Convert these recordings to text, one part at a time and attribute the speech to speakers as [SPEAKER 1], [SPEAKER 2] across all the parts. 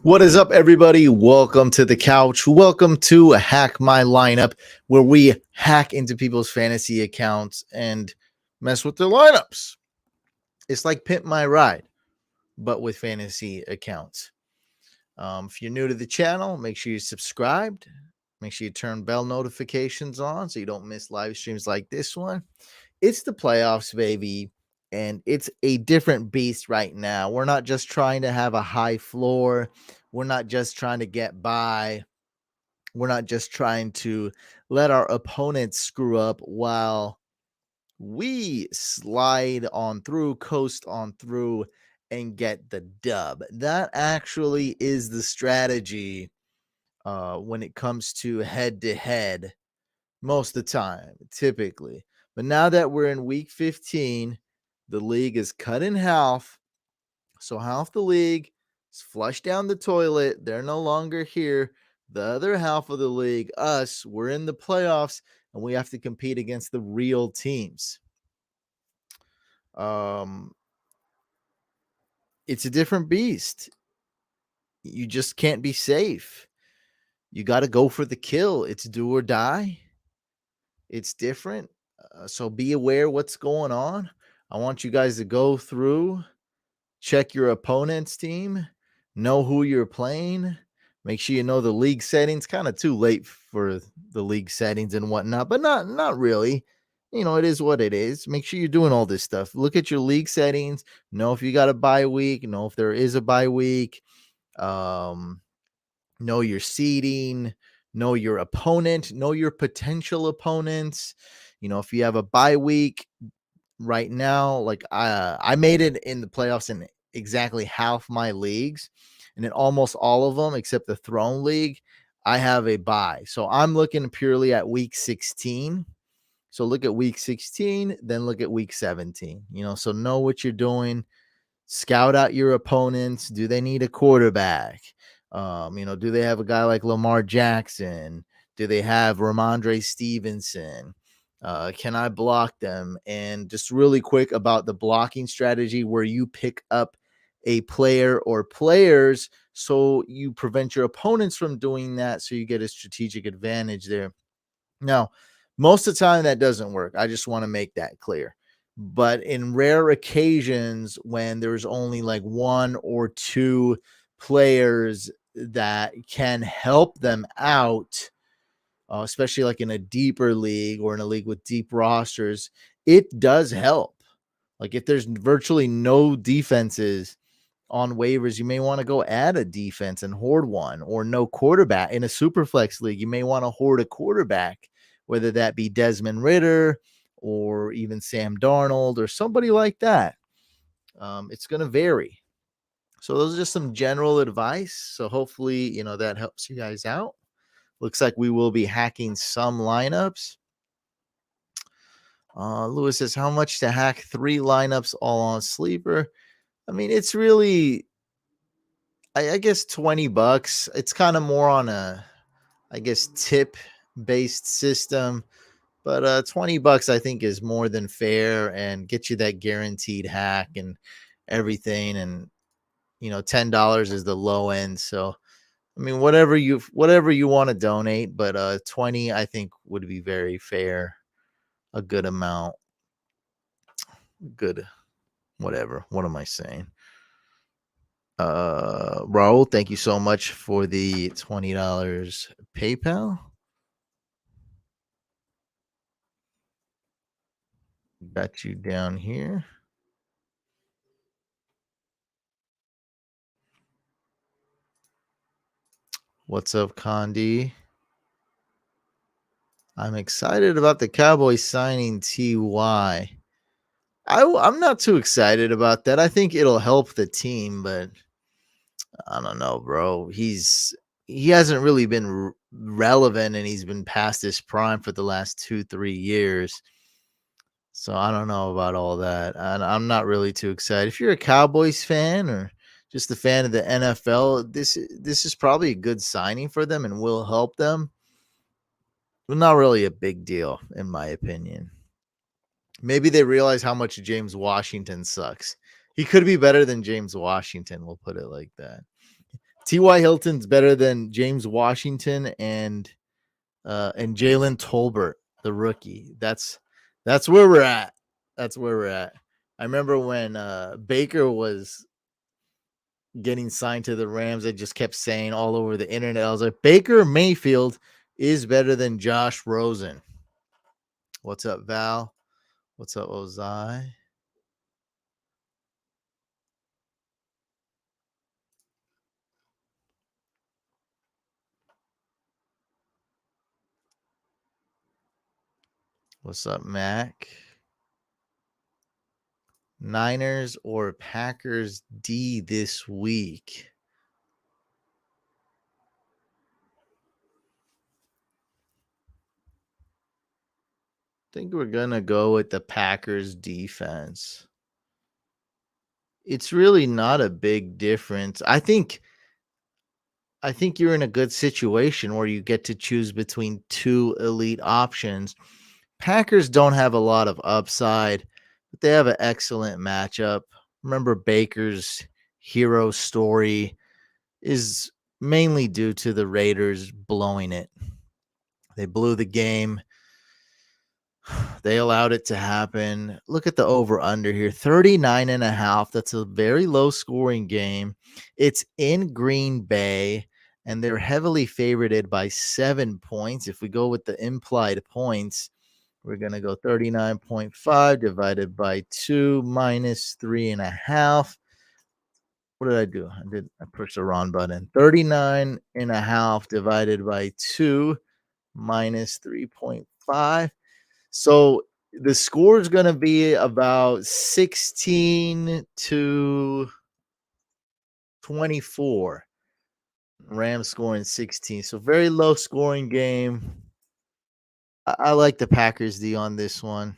[SPEAKER 1] What is up, everybody? Welcome to the couch. Welcome to Hack My Lineup, where we hack into people's fantasy accounts and mess with their lineups. It's like Pimp My Ride, but with fantasy accounts. If you're new to the channel, make sure you're subscribed. Make sure you turn bell notifications on so you don't miss live streams like this one. It's the playoffs, baby, and it's a different beast right now. We're not just trying to have a high floor. We're not just trying to get by. We're not just trying to let our opponents screw up while we slide on through, coast on through, and get the dub. That actually is the strategy when it comes to head to head most of the time, typically. But now that we're in week 15, the league is cut in half. So half the league is flushed down the toilet. They're no longer here. The other half of the league, us, we're in the playoffs and we have to compete against the real teams. It's a different beast. You just can't be safe. You got to go for the kill. It's do or die. It's different. So be aware what's going on. I want you guys to go through, check your opponent's team, know who you're playing. Make sure you know the league settings. Kind of too late for the league settings and whatnot, but not really. You know, it is what it is. Make sure you're doing all this stuff. Look at your league settings. Know if you got a bye week. Know if there is a bye week. Know your seeding. Know your opponent. Know your potential opponents. You know, if you have a bye week right now, like I made it in the playoffs in exactly half my leagues, and in almost all of them except the Throne League, I have a bye. So I'm looking purely at week 16. So look at week 16, then look at week 17. You know, so know what you're doing. Scout out your opponents. Do they need a quarterback? You know, do they have a guy like Lamar Jackson? Do they have Ramondre Stevenson? Can I block them? And just really quick about the blocking strategy where you pick up a player or players so you prevent your opponents from doing that, so you get a strategic advantage there. Now, most of the time that doesn't work. I just want to make that clear. But in rare occasions when there's only like one or two players that can help them out, especially like in a deeper league or in a league with deep rosters, it does help. Like if there's virtually no defenses on waivers, you may want to go add a defense and hoard one, or no quarterback in a super flex league. You may want to hoard a quarterback, whether that be Desmond Ritter or even Sam Darnold or somebody like that. It's going to vary. So those are just some general advice. So hopefully, you know, that helps you guys out. Looks like we will be hacking some lineups. Lewis says, how much to hack 3 lineups all on Sleeper? I mean, it's really, I guess $20. It's kind of more on a, I guess, tip based system, but $20 I think is more than fair and get you that guaranteed hack and everything. And you know, $10 is the low end. So I mean, whatever you want to donate, but 20 I think would be very fair, a good amount. Good, whatever. What am I saying? Raul, thank you so much for the $20 PayPal. Got you down here. What's up, Condi? I'm excited about the Cowboys signing Ty. I'm not too excited about that. I think it'll help the team, but I don't know, bro. He hasn't really been relevant, and he's been past his prime for the last 2-3 years. So I don't know about all that. And I'm not really too excited. If you're a Cowboys fan or just a fan of the NFL, this is probably a good signing for them and will help them. But not really a big deal, in my opinion. Maybe they realize how much James Washington sucks. He could be better than James Washington. We'll put it like that. T.Y. Hilton's better than James Washington and Jalen Tolbert, the rookie. That's where we're at. That's where we're at. I remember when Baker was getting signed to the Rams, I just kept saying all over the internet, I was like, Baker Mayfield is better than Josh Rosen. What's up, Val? What's up, Ozai? What's up, Mac? Niners or Packers D this week? I think we're going to go with the Packers defense. It's really not a big difference. I think you're in a good situation where you get to choose between two elite options. Packers don't have a lot of upside, but they have an excellent matchup. Remember, Baker's hero story is mainly due to the Raiders blowing it. They blew the game. They allowed it to happen. Look at the over under here, 39.5. That's a very low scoring game. It's in Green Bay, and they're heavily favorited by 7 points. If we go with the implied points, we're going to go 39.5 divided by 2 minus 3.5. What did I do? I pushed the wrong button. 39.5 divided by 2 minus 3.5. So the score is going to be about 16-24. Rams scoring 16. So very low scoring game. I like the Packers D on this one.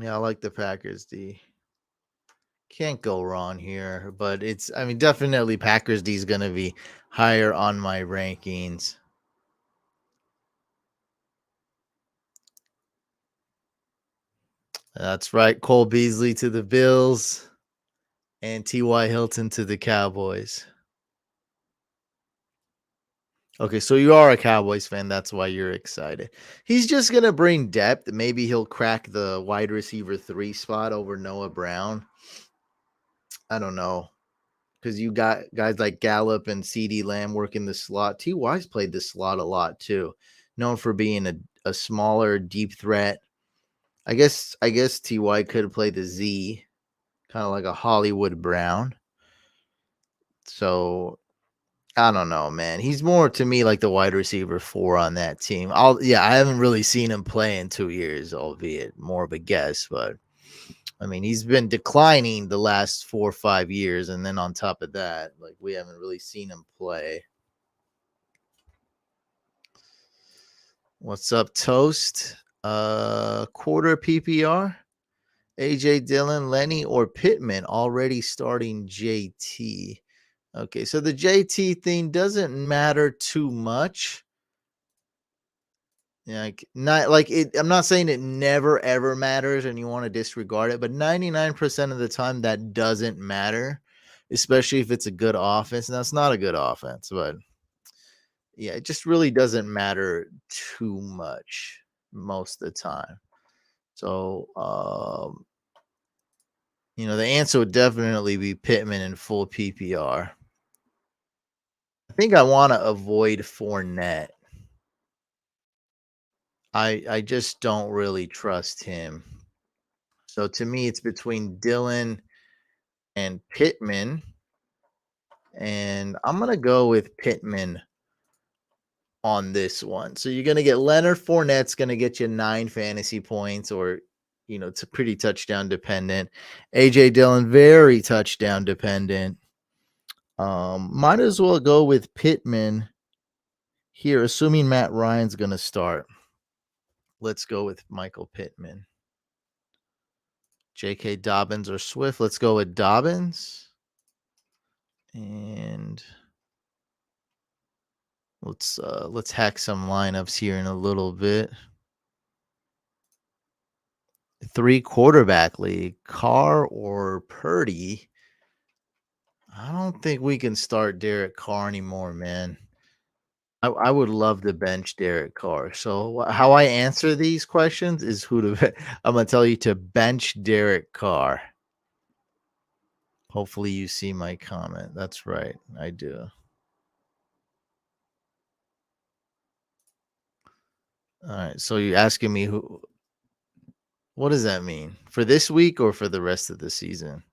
[SPEAKER 1] Yeah, I like the Packers D. Can't go wrong here, but definitely Packers D is going to be higher on my rankings. That's right. Cole Beasley to the Bills and T.Y. Hilton to the Cowboys. Okay, so you are a Cowboys fan. That's why you're excited. He's just going to bring depth. Maybe he'll crack the wide receiver 3 spot over Noah Brown. I don't know. Because you got guys like Gallup and CD Lamb working the slot. T.Y.'s played the slot a lot too. Known for being a smaller, deep threat. I guess Ty could play the Z, kind of like a Hollywood Brown. So I don't know, man. He's more to me like the wide receiver 4 on that team. I haven't really seen him play in 2 years, albeit more of a guess, but I mean he's been declining the last 4 or 5 years, and then on top of that, like we haven't really seen him play. What's up, Toast? Quarter PPR. AJ Dillon, Lenny, or Pittman already starting JT. Okay, so the JT thing doesn't matter too much. Like not like it. I'm not saying it never ever matters and you want to disregard it, but 99% of the time that doesn't matter, especially if it's a good offense. Now it's not a good offense, but yeah, it just really doesn't matter too much most of the time. So the answer would definitely be Pittman in full PPR. I think I want to avoid Fournette. I just don't really trust him. So to me, it's between Dillon and Pittman, and I'm gonna go with Pittman on this one. So you're gonna get Leonard Fournette's gonna get you 9 fantasy points, or it's a pretty touchdown dependent. AJ Dillon very touchdown dependent. Might as well go with Pittman here, assuming Matt Ryan's gonna start. Let's go with Michael Pittman. J.K. Dobbins or Swift. Let's go with Dobbins. And let's hack some lineups here in a little bit. Three quarterback league, Carr or Purdy. I don't think we can start Derek Carr anymore, man. I would love to bench Derek Carr. So how I answer these questions is who to. I'm gonna tell you to bench Derek Carr. Hopefully you see my comment. That's right, I do. All right. So you're asking me who? What does that mean for this week or for the rest of the season?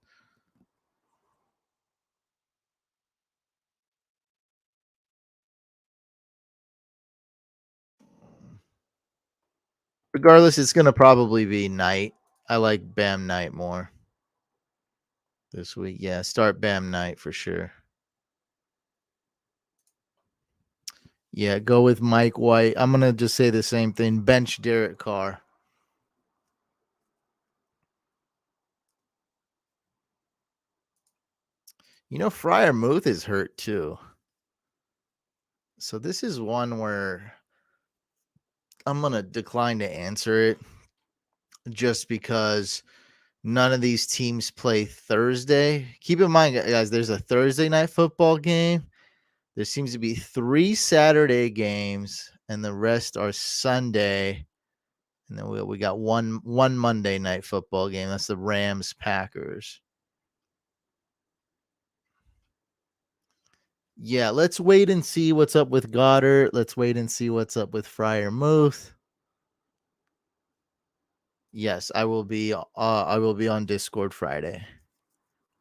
[SPEAKER 1] Regardless, it's gonna probably be Knight. I like Bam Knight more this week. Yeah, start Bam Knight for sure. Yeah, go with Mike White. I'm gonna just say the same thing. Bench Derek Carr. Fryer Muth is hurt too. So this is one where I'm gonna decline to answer it just because none of these teams play Thursday. Keep in mind, guys, there's a Thursday night football game. There seems to be 3 Saturday games, and the rest are Sunday. And then we got one Monday night football game. That's the Rams Packers. Yeah, let's wait and see what's up with Goddard. Let's wait and see what's up with Fryer Muth. Yes, I will be on Discord Friday.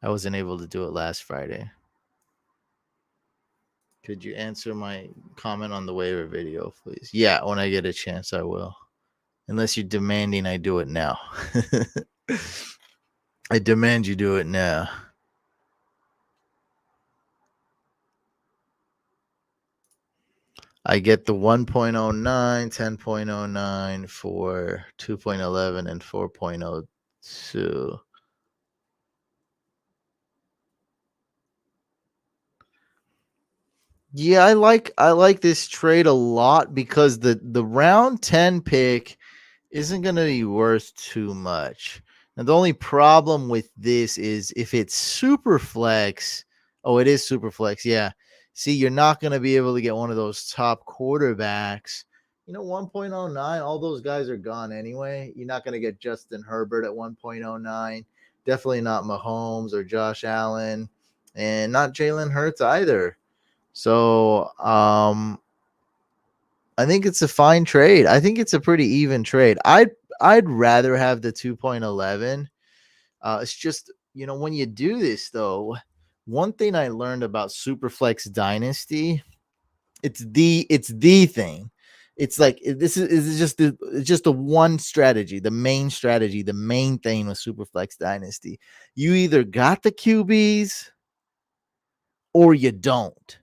[SPEAKER 1] I wasn't able to do it last Friday. Could you answer my comment on the waiver video, please? Yeah, when I get a chance, I will. Unless you're demanding I do it now. I demand you do it now. I get the 1.09, 10.09 for 2.11 and 4.02. Yeah, I like this trade a lot because the round 10 pick isn't going to be worth too much. And the only problem with this is if it's super flex. Oh, it is super flex. Yeah. See, you're not going to be able to get one of those top quarterbacks. 1.09, all those guys are gone anyway. You're not going to get Justin Herbert at 1.09. Definitely not Mahomes or Josh Allen, and not Jalen Hurts either. So, I think it's a fine trade. I think it's a pretty even trade. I'd rather have the 2.11. It's just, when you do this though, one thing I learned about Superflex Dynasty, it's the thing. It's like this is just the one strategy, the main strategy, the main thing with Superflex Dynasty. You either got the QBs or you don't.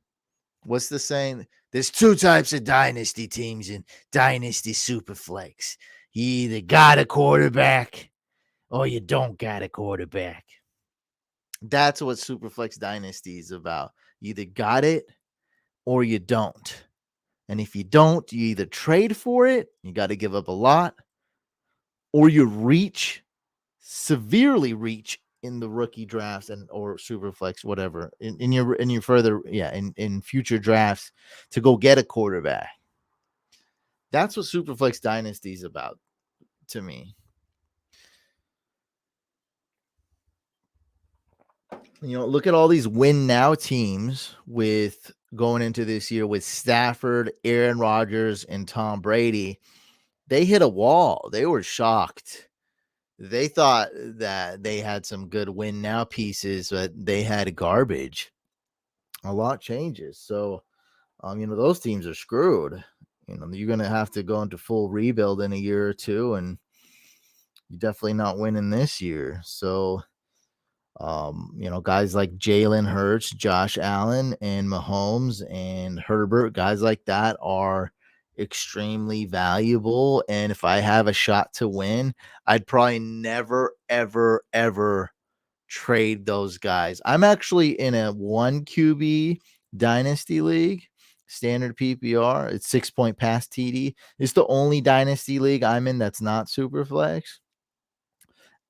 [SPEAKER 1] What's the saying? There's two types of dynasty teams in Dynasty Superflex. You either got a quarterback or you don't got a quarterback. That's what Superflex Dynasty is about. You either got it or you don't. And if you don't, you either trade for it, you got to give up a lot, or you severely reach in the rookie drafts and or Superflex, whatever, in your further, in future drafts to go get a quarterback. That's what Superflex Dynasty is about to me. Look at all these win now teams with going into this year with Stafford, Aaron Rodgers, and Tom Brady. They hit a wall. They were shocked. They thought that they had some good win now pieces, but they had garbage. A lot changes. So, those teams are screwed. You're going to have to go into full rebuild in a year or two, and you're definitely not winning this year. So, guys like Jalen Hurts, Josh Allen, and Mahomes and Herbert, guys like that are extremely valuable. And if I have a shot to win, I'd probably never, ever, ever trade those guys. I'm actually in a 1 QB dynasty league, standard PPR. It's 6 point pass TD. It's the only dynasty league I'm in that's not super flex.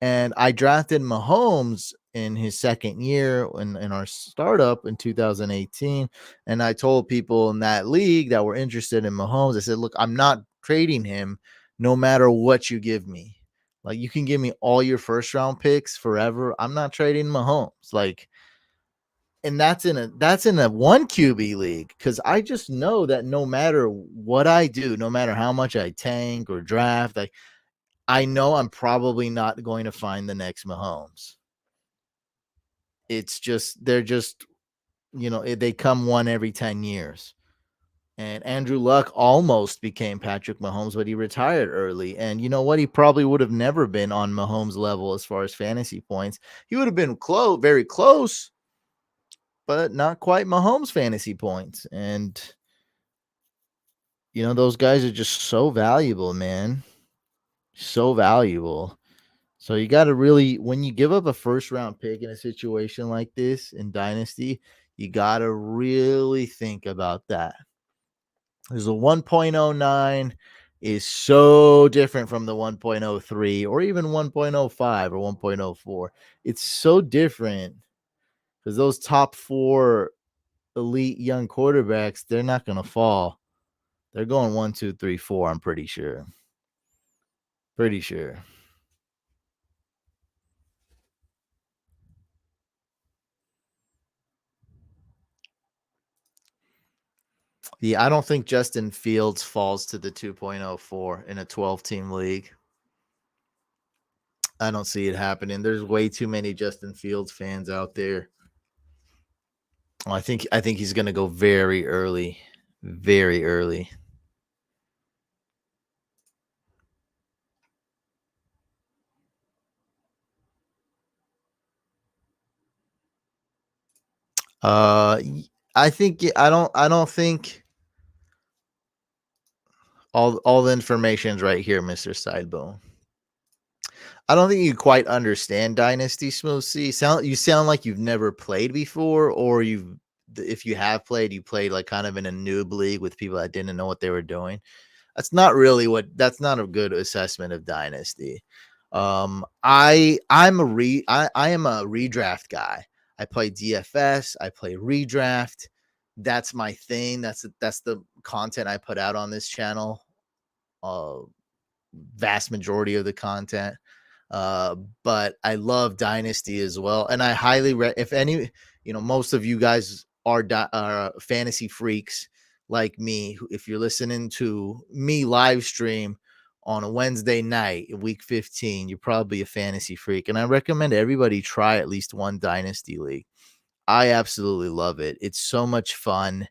[SPEAKER 1] And I drafted Mahomes in his second year in our startup in 2018. And I told people in that league that were interested in Mahomes, I said, look, I'm not trading him no matter what you give me. Like, you can give me all your first round picks forever. I'm not trading Mahomes. Like, and that's in a one QB league, because I just know that no matter what I do, no matter how much I tank or draft, like, I know I'm probably not going to find the next Mahomes. It's just they're just, they come one every 10 years. And Andrew Luck almost became Patrick Mahomes, but he retired early. And you know what? He probably would have never been on Mahomes' level as far as fantasy points. He would have been close, very close, but not quite Mahomes fantasy points. And those guys are just so valuable, man. So valuable. So you got to really, when you give up a first round pick in a situation like this in Dynasty, you got to really think about that. There's a 1.09 is so different from the 1.03 or even 1.05 or 1.04. It's so different because those top four elite young quarterbacks, they're not going to fall. They're going 1, 2, 3, 4. I'm pretty sure. Pretty sure. Yeah, I don't think Justin Fields falls to the 2.04 in a 12-team league. I don't see it happening. There's way too many Justin Fields fans out there. I think he's going to go very early. Very early. I think I don't think all the information's right here, Mr. Sidebone. I don't think you quite understand Dynasty, Smooth C. You sound like you've never played before, or if you have played, you played like kind of in a noob league with people that didn't know what they were doing. That's not a good assessment of Dynasty. I am a redraft guy. I play DFS, I play redraft. That's my thing. That's the content I put out on this channel. Uh Vast majority of the content. Uh, but I love Dynasty as well, and I if any, most of you guys are fantasy freaks like me. If you're listening to me live stream on a Wednesday night, week 15, you're probably a fantasy freak, and I recommend everybody try at least one Dynasty league. I absolutely love it. It's so much fun.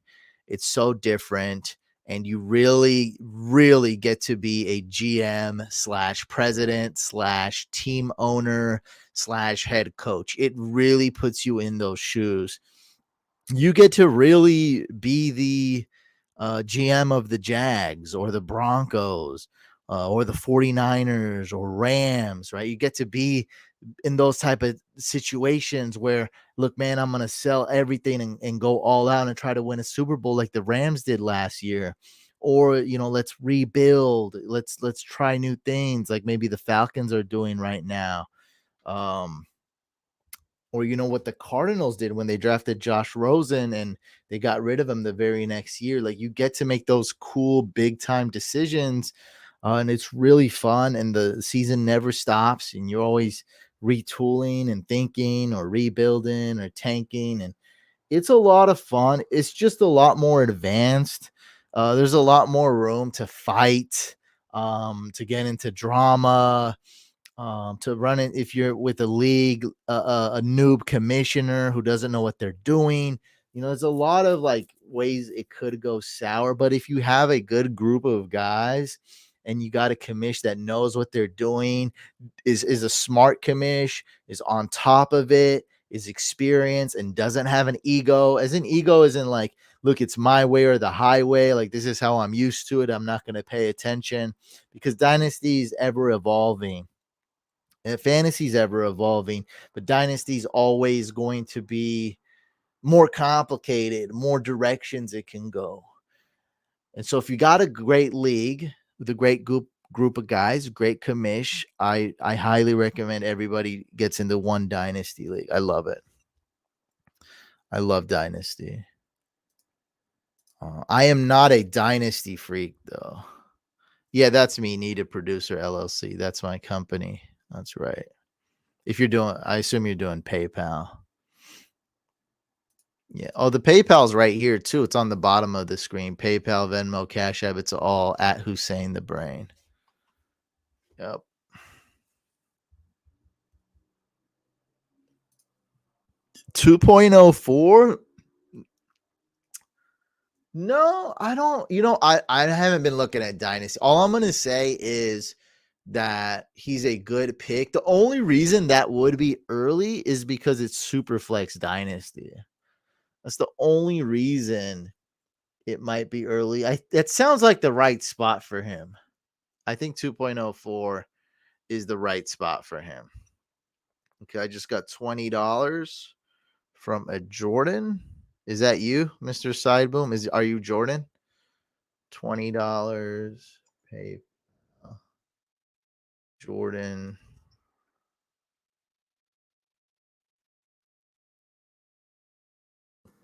[SPEAKER 1] It's so different. And you really, really get to be a GM slash president slash team owner slash head coach. It really puts you in those shoes. You get to really be the GM of the Jags or the Broncos or the 49ers or Rams, right? You get to be in those type of situations where, look, man, I'm gonna sell everything and go all out and try to win a Super Bowl like the Rams did last year. Or, let's rebuild, let's try new things like maybe the Falcons are doing right now. um or what the Cardinals did when they drafted Josh Rosen and they got rid of him the very next year. Like, you get to make those cool big time decisions, and it's really fun. And the season never stops, and you're always retooling and thinking or rebuilding or tanking, and it's a lot of fun. It's just a lot more advanced. There's a lot more room to fight, to get into drama, to run it if you're with a league, a noob commissioner who doesn't know what they're doing. There's a lot of like ways it could go sour, but if you have a good group of guys and you got a commish that knows what they're doing, is a smart commish, is on top of it, is experienced and doesn't have an ego. As an ego isn't like, look, it's my way or the highway. Like, this is how I'm used to it. I'm not going to pay attention, because Dynasty is ever evolving. And fantasy's ever evolving, but Dynasty's always going to be more complicated, more directions it can go. And so if you got a great league with a great group of guys, great commish. I highly recommend everybody gets into one Dynasty league. I love it. I love Dynasty. I am not a Dynasty freak though. Yeah, that's me. Need a Producer LLC. That's my company. That's right. If you're doing, I assume you're doing PayPal. Yeah. Oh, the PayPal's right here too. It's on the bottom of the screen. PayPal, Venmo, Cash App. It's all at Hussein the Brain. Yep. 2.04. No, I don't. I haven't been looking at Dynasty. All I'm gonna say is that he's a good pick. The only reason that would be early is because it's Superflex Dynasty. That's the only reason it might be early. That sounds like the right spot for him. I think 2.04 is the right spot for him. Okay, I just got $20 from a Jordan. Is that you, Mr. Sideboom? Are you Jordan? $20. Pay Jordan.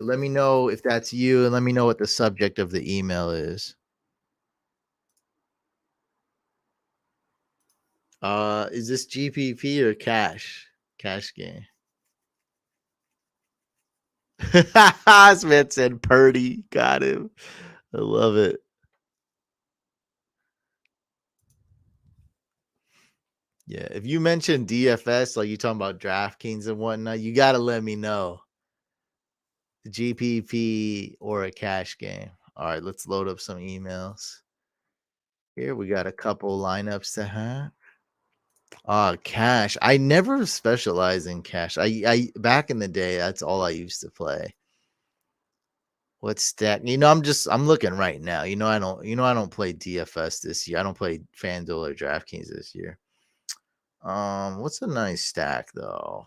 [SPEAKER 1] Let me know if that's you, and let me know what the subject of the email is. Is this GPP or cash? Cash game. Smith said Purdy. Got him. I love it. Yeah. If you mention DFS, like you talking about DraftKings and whatnot, you gotta let me know. GPP or a cash game. All right, let's load up some emails. Here we got a couple lineups to have. Cash. I never specialize in cash. I back in the day, that's all I used to play. What stack? I'm looking right now. I don't play DFS this year. I don't play FanDuel or DraftKings this year. What's a nice stack though?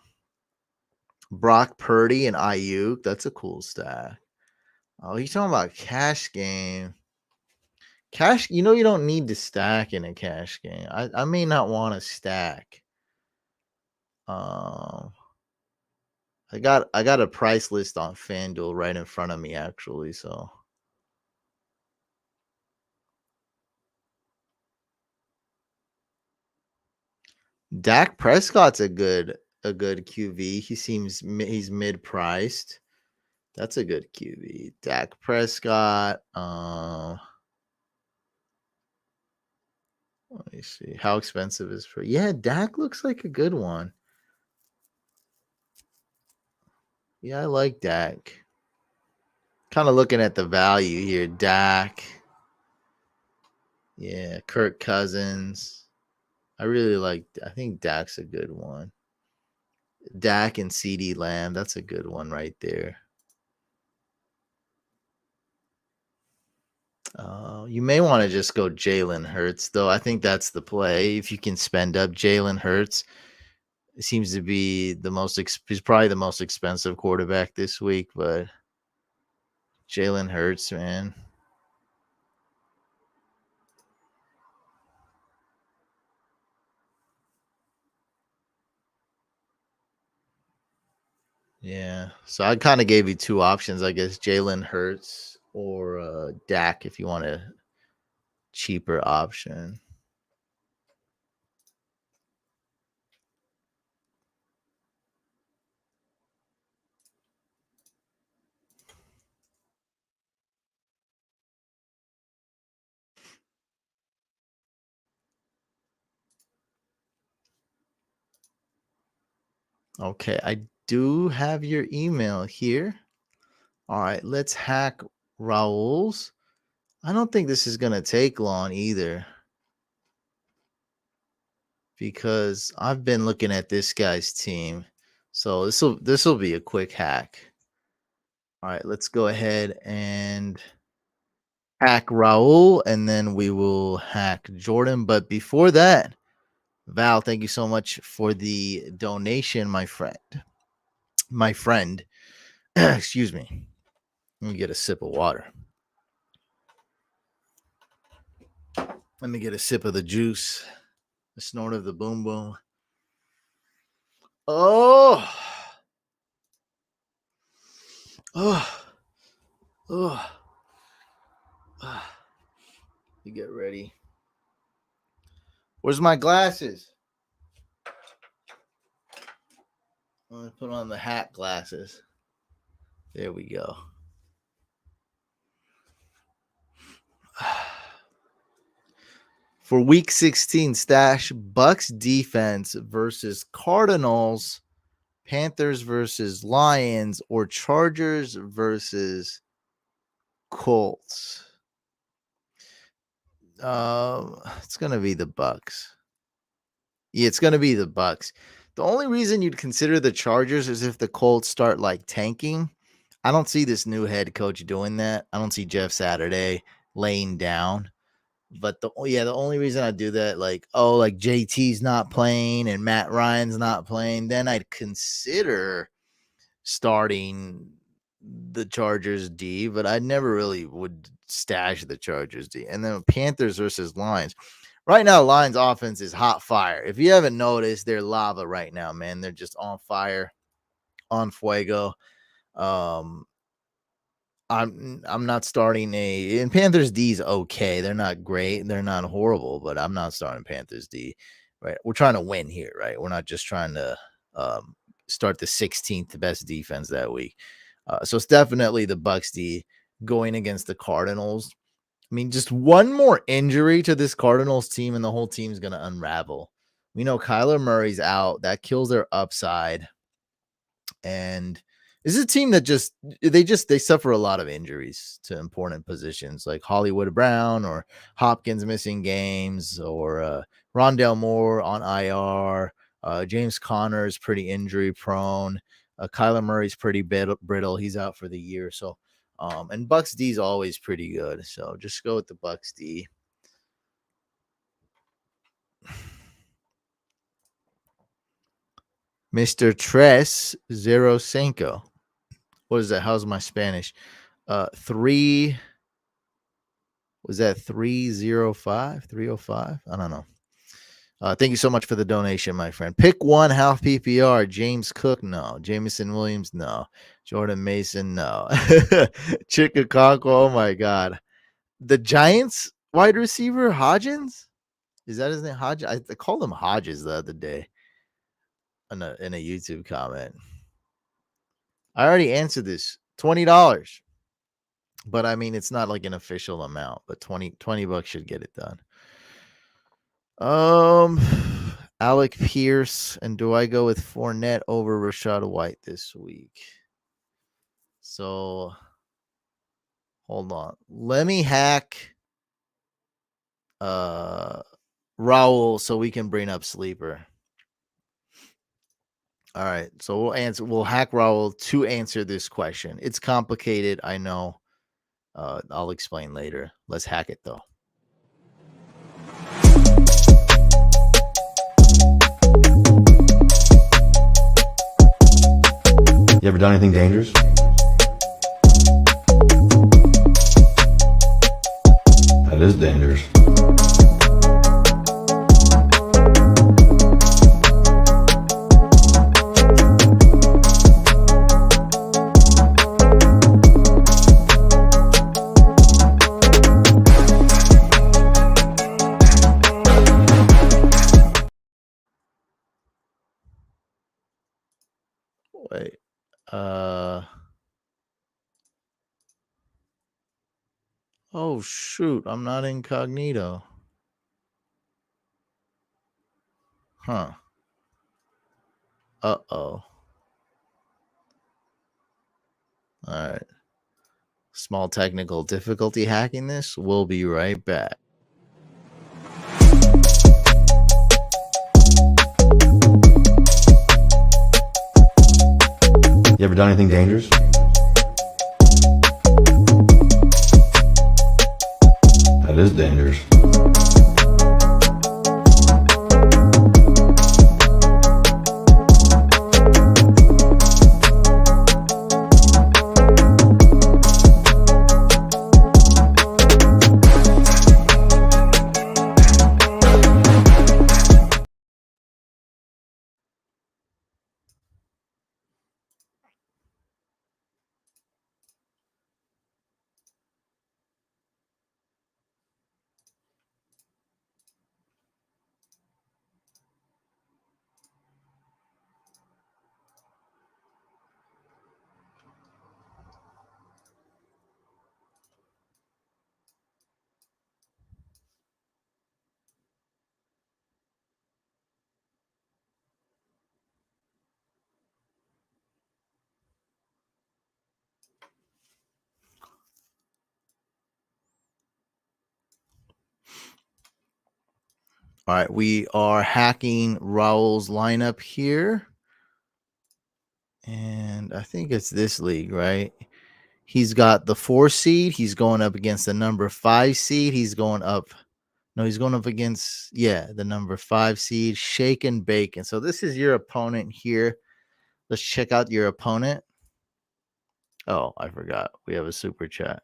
[SPEAKER 1] Brock Purdy and Ayuk. That's a cool stack. Oh, you talking about cash game? Cash, you don't need to stack in a cash game. I may not want to stack. Um, I got a price list on FanDuel right in front of me actually. So Dak Prescott's a good QB. He's mid priced. That's a good QB. Dak Prescott. Let me see. How expensive is for? Yeah, Dak looks like a good one. Yeah, I like Dak. Kind of looking at the value here. Dak. Yeah, Kirk Cousins. I think Dak's a good one. Dak and CD Lamb. That's a good one right there. You may want to just go Jalen Hurts, though. I think that's the play. If you can spend up Jalen Hurts, it seems to be he's probably the most expensive quarterback this week, but Jalen Hurts, man. Yeah. So I kind of gave you two options, I guess, Jalen Hurts or Dak if you want a cheaper option. Okay, I do have your email here. All right, let's hack Raul's. I don't think this is gonna take long either, because I've been looking at this guy's team. So this will be a quick hack. All right, let's go ahead and hack Raul, and then we will hack Jordan. But before that, Val, thank you so much for the donation, my friend. My friend, excuse me. Let me get a sip of water. Let me get a sip of the juice. The snort of the boom boom. Oh. Oh. Oh. You get ready. Where's my glasses? I'm going to put on the hat glasses. There we go. For week 16 stash, Bucks defense versus Cardinals, Panthers versus Lions, or Chargers versus Colts. It's gonna be the Bucks. Yeah, it's gonna be the Bucks. The only reason you'd consider the Chargers is if the Colts start like tanking. I don't see this new head coach doing that. I don't see Jeff Saturday laying down. But the only reason I do that, like JT's not playing and Matt Ryan's not playing, then I'd consider starting the Chargers D, but I never really would stash the Chargers D. And then Panthers versus Lions. Right now, Lions offense is hot fire. If you haven't noticed, they're lava right now, man. They're just on fire, on fuego. I'm not starting and Panthers D is okay. They're not great. They're not horrible, but I'm not starting Panthers D. Right? We're trying to win here, right? We're not just trying to start the 16th best defense that week. So it's definitely the Bucks D going against the Cardinals. I mean, just one more injury to this Cardinals team and the whole team's going to unravel. We know Kyler Murray's out. That kills their upside. And this is a team that they suffer a lot of injuries to important positions like Hollywood Brown or Hopkins missing games or Rondale Moore on IR. James Conner is pretty injury prone. Kyler Murray's pretty brittle. He's out for the year. So, and Bucks D is always pretty good. So just go with the Bucks D. Mr. Tres Zerosenko. What is that? How's my Spanish? 3. Was that 305? 305? I don't know. Thank you so much for the donation, my friend. Pick one half PPR. James Cook, no. Jameson Williams, no. Jordan Mason, no. Chickaconco, oh my God. The Giants wide receiver, Hodgins? Is that his name? Hodgins? I called him Hodges the other day in a YouTube comment. I already answered this. $20. But I mean, it's not like an official amount, but 20 bucks should get it done. Alec Pierce, and do I go with Fournette over Rashad White this week? So hold on. Let me hack Raul so we can bring up Sleeper. All right, so we'll hack Raul to answer this question. It's complicated, I know. I'll explain later. Let's hack it though.
[SPEAKER 2] You ever done anything dangerous? That is dangerous.
[SPEAKER 1] Wait. Oh shoot, I'm not incognito. Huh. Uh-oh. All right. Small technical difficulty hacking this. We'll be right back.
[SPEAKER 2] You ever done anything dangerous? That is dangerous.
[SPEAKER 1] All right, we are hacking Raul's lineup here. And I think it's this league, right? He's got the 4 seed. He's going up against the number 5 seed. He's going up. No, he's going up against, the number 5 seed, Shake and Bacon. So this is your opponent here. Let's check out your opponent. Oh, I forgot. We have a super chat.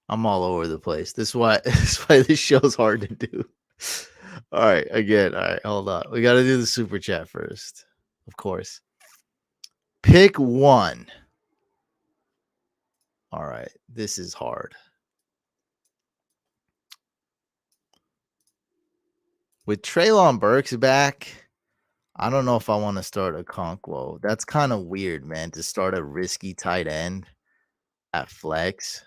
[SPEAKER 1] I'm all over the place. This is why this show's hard to do. All right, again. All right, hold on. We got to do the super chat first, of course. Pick one. All right, this is hard. With Treylon Burks back, I don't know if I want to start a Conquo. That's kind of weird, man, to start a risky tight end at flex.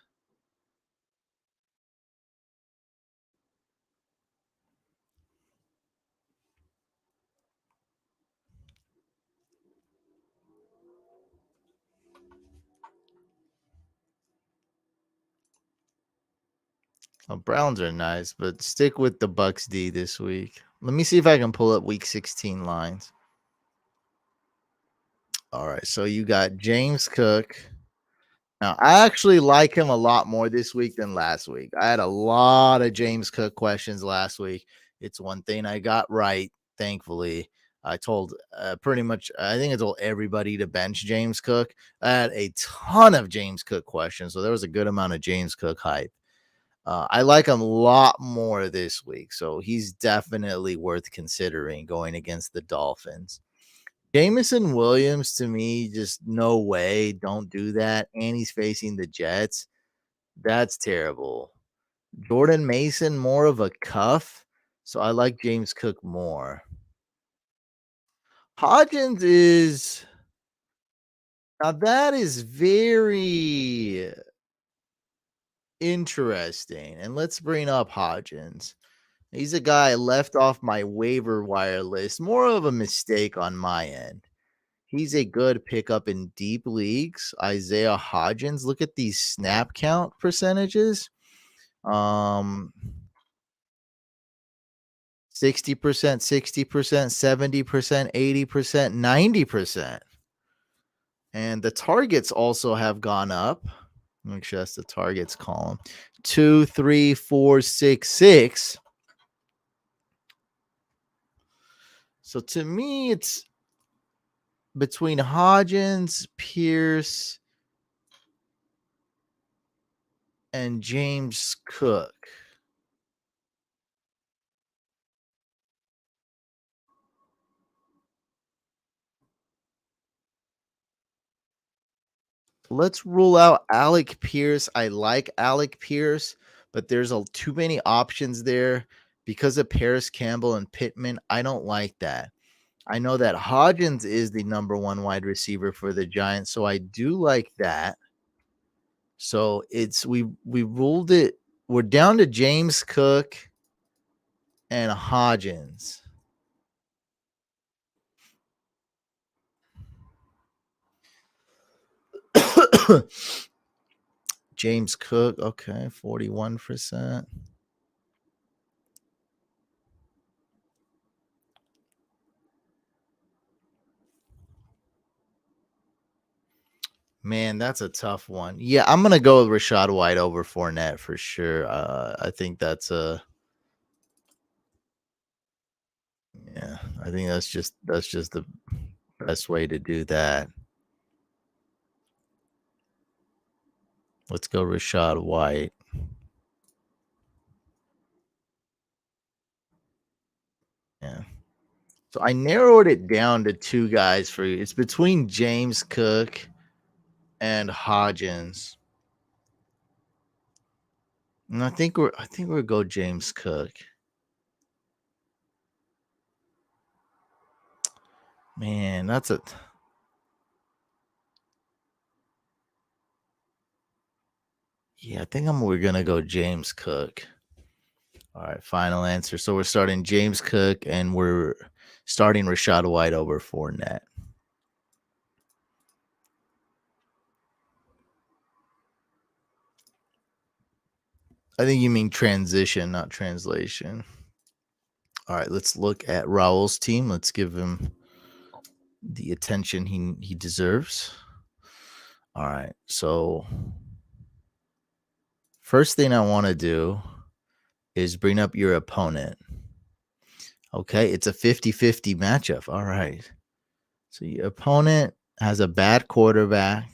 [SPEAKER 1] Well, Browns are nice, but stick with the Bucks D this week. Let me see if I can pull up week 16 lines. All right, so you got James Cook. Now, I actually like him a lot more this week than last week. I had a lot of James Cook questions last week. It's one thing I got right, thankfully. I told pretty much, I think I told everybody to bench James Cook. I had a ton of James Cook questions, so there was a good amount of James Cook hype. I like him a lot more this week, so he's definitely worth considering going against the Dolphins. Jameson Williams, to me, just no way. Don't do that. And he's facing the Jets. That's terrible. Jordan Mason, more of a cuff. So I like James Cook more. Hodgins is now that is very interesting. And let's bring up Hodgins. He's a guy left off my waiver wire list. More of a mistake on my end. He's a good pickup in deep leagues. Isaiah Hodgins. Look at these snap count percentages. 60%, 60%, 70%, 80%, 90%. And the targets also have gone up. Make sure that's the targets column. 2, 3, 4, 6, 6. So to me, it's between Hodgins, Pierce, and James Cook. Let's rule out Alec Pierce. I like Alec Pierce, but there's too many options there because of Paris Campbell and Pittman. I don't like that. I know that Hodgins is the number one wide receiver for the Giants, so I do like that. So it's we ruled it. We're down to James Cook and Hodgins. James Cook, okay, 41%. Man, that's a tough one. Yeah, I'm gonna go with Rashad White over Fournette for sure. I think that's I think that's just the best way to do that. Let's go Rashad White. Yeah. So I narrowed it down to two guys for you. It's between James Cook and Hodgins. And I think we'll go James Cook. Man, that's a I think we're gonna go James Cook. All right, final answer. So we're starting James Cook and we're starting Rashad White over Fournette. I think you mean transition, not translation. All right, let's look at Raul's team. Let's give him the attention he deserves. All right, so first thing I want to do is bring up your opponent. Okay, it's a 50-50 matchup. All right. So your opponent has a bad quarterback.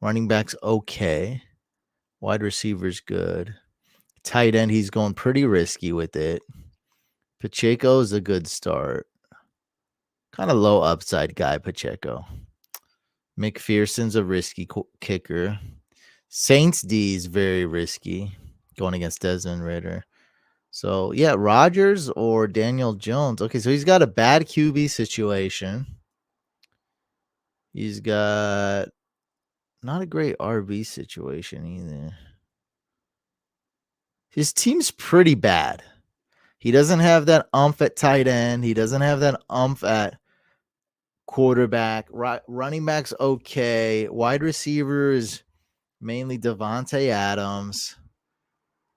[SPEAKER 1] Running back's okay. Wide receiver's good. Tight end, he's going pretty risky with it. Pacheco's a good start. Kind of low upside guy, Pacheco. McPherson's a risky kicker. Saints D is very risky going against Desmond Ritter. So, yeah, Rodgers or Daniel Jones. Okay, so he's got a bad QB situation. He's got not a great RB situation either. His team's pretty bad. He doesn't have that umph at tight end. He doesn't have that umph at quarterback. Running back's okay. Wide receiver is mainly Devontae Adams.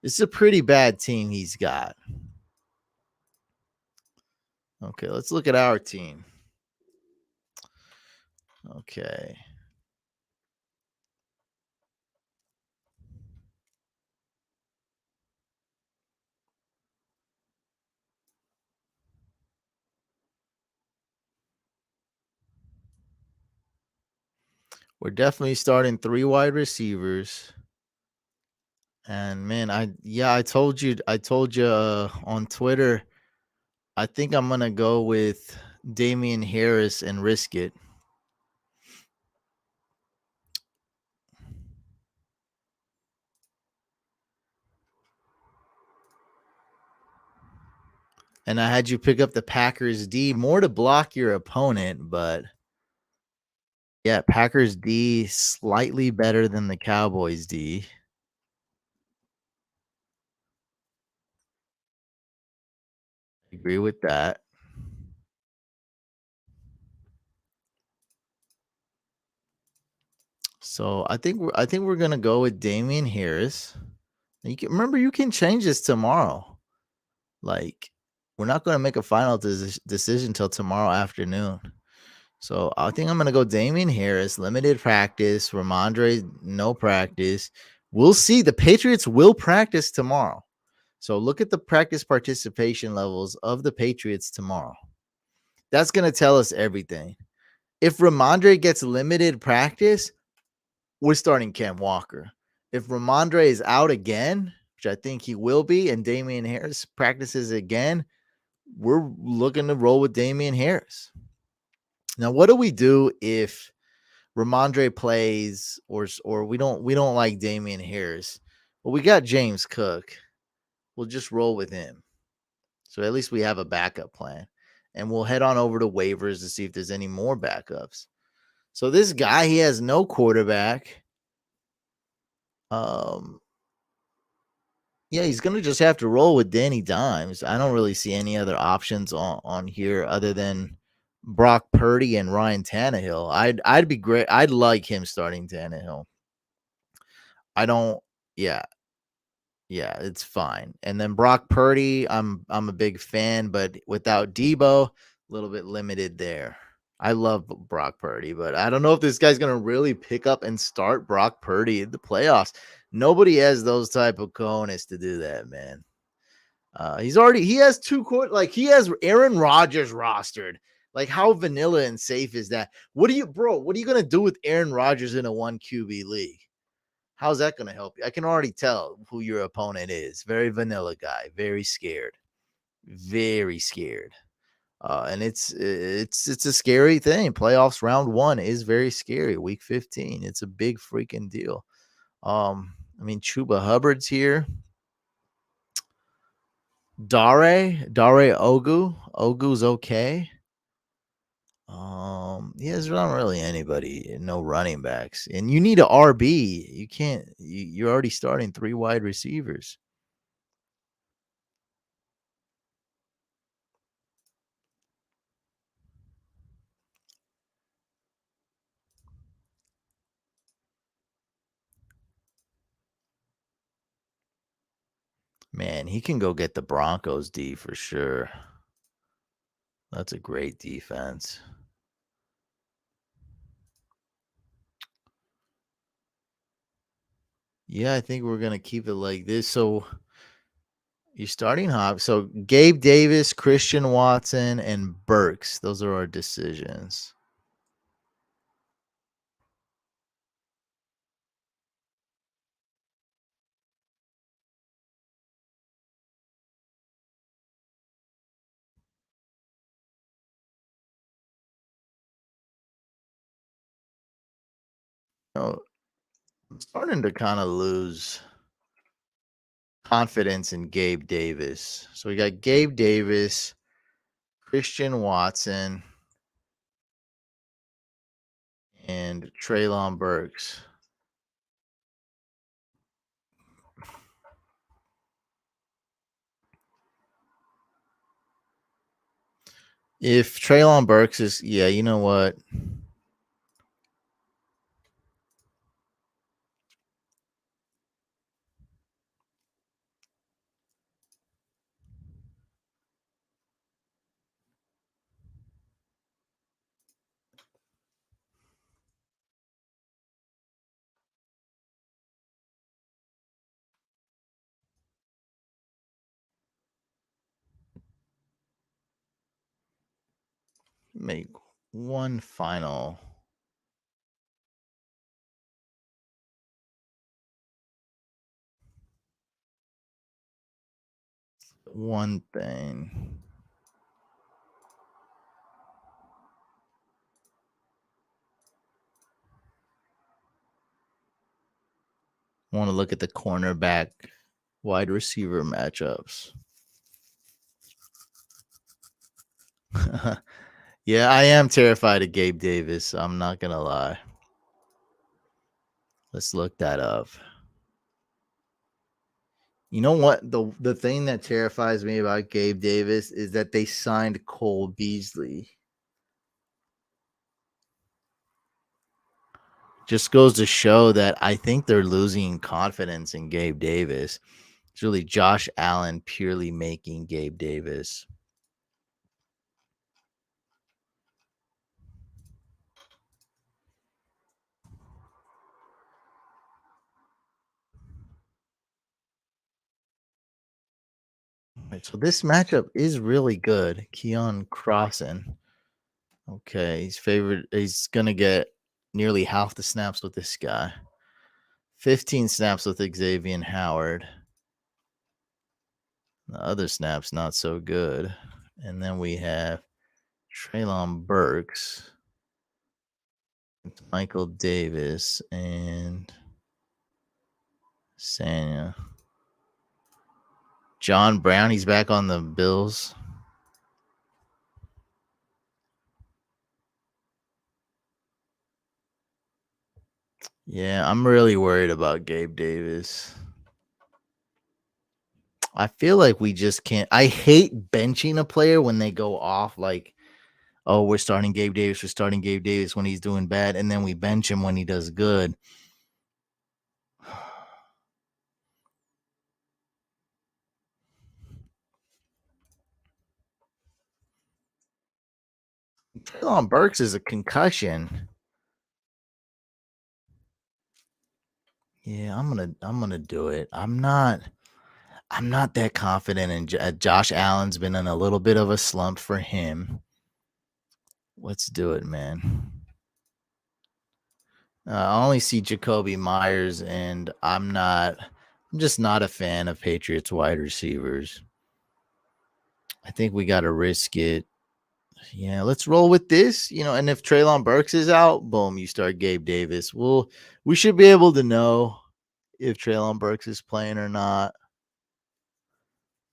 [SPEAKER 1] This is a pretty bad team he's got. Okay, let's look at our team. Okay. We're definitely starting 3 wide receivers. And man, I told you on Twitter, I think I'm going to go with Damian Harris and risk it. And I had you pick up the Packers D more to block your opponent, but yeah, Packers D slightly better than the Cowboys D. Agree with that. So I think we're gonna go with Damian Harris. You can change this tomorrow. Like, we're not gonna make a final decision till tomorrow afternoon. So I think I'm gonna go Damian Harris, limited practice. Ramondre, no practice. We'll see. The Patriots will practice tomorrow. So look at the practice participation levels of the Patriots tomorrow. That's gonna tell us everything. If Ramondre gets limited practice, we're starting Cam Walker. If Ramondre is out again, which I think he will be, and Damian Harris practices again, we're looking to roll with Damian Harris. Now, what do we do if Ramondre plays or we don't like Damian Harris? Well, we got James Cook. We'll just roll with him. So at least we have a backup plan. And we'll head on over to waivers to see if there's any more backups. So this guy, he has no quarterback. Yeah, he's gonna just have to roll with Danny Dimes. I don't really see any other options on here other than Brock Purdy and Ryan Tannehill. I'd be great. I'd like him starting Tannehill. I don't. Yeah, yeah, it's fine. And then Brock Purdy, I'm a big fan, but without Debo, a little bit limited there. I love Brock Purdy, but I don't know if this guy's gonna really pick up and start Brock Purdy in the playoffs. Nobody has those type of cojones to do that, man. He has two court, like he has Aaron Rodgers rostered. Like, how vanilla and safe is that? What are you gonna do with Aaron Rodgers in a 1 QB league? How's that gonna help you? I can already tell who your opponent is. Very vanilla guy, very scared. Very scared. And it's a scary thing. Playoffs round 1 is very scary. Week 15. It's a big freaking deal. I mean, Chuba Hubbard's here. Dare Ogu's okay. Yeah, there's not really anybody, no running backs, and you need a RB. You can't. You're already starting 3 wide receivers. Man, he can go get the Broncos D for sure. That's a great defense. Yeah, I think we're gonna keep it like this. So you're starting Hop. So Gabe Davis, Christian Watson, and Burks. Those are our decisions. Oh, I'm starting to kind of lose confidence in Gabe Davis. So we got Gabe Davis, Christian Watson, and Traylon Burks. If Traylon Burks is, yeah, you know what? Make one final one thing. I want to look at the cornerback wide receiver matchups. Yeah, I am terrified of Gabe Davis. I'm not gonna lie. Let's look that up. You know what? The thing that terrifies me about Gabe Davis is that they signed Cole Beasley. Just goes to show that I think they're losing confidence in Gabe Davis. It's really Josh Allen purely making Gabe Davis. Right, so this matchup is really good. Keon Crossan. Okay, he's favored. He's gonna get nearly half the snaps with this guy. 15 snaps with Xavier Howard. The other snaps not so good. And then we have Traylon Burks, Michael Davis, and Sanya. John Brown, he's back on the Bills. Yeah, I'm really worried about Gabe Davis. I feel like we just can't. I hate benching a player when they go off like, oh, we're starting Gabe Davis, we're starting Gabe Davis when he's doing bad, and then we bench him when he does good. Traylon Burks is a concussion. Yeah, I'm gonna do it. I'm not that confident in Josh Allen's been in a little bit of a slump for him. Let's do it, man. I only see Jacoby Myers, and I'm just not a fan of Patriots wide receivers. I think we got to risk it. Yeah, let's roll with this, and if Traylon Burks is out, boom, you start Gabe Davis. We should be able to know if Traylon Burks is playing or not.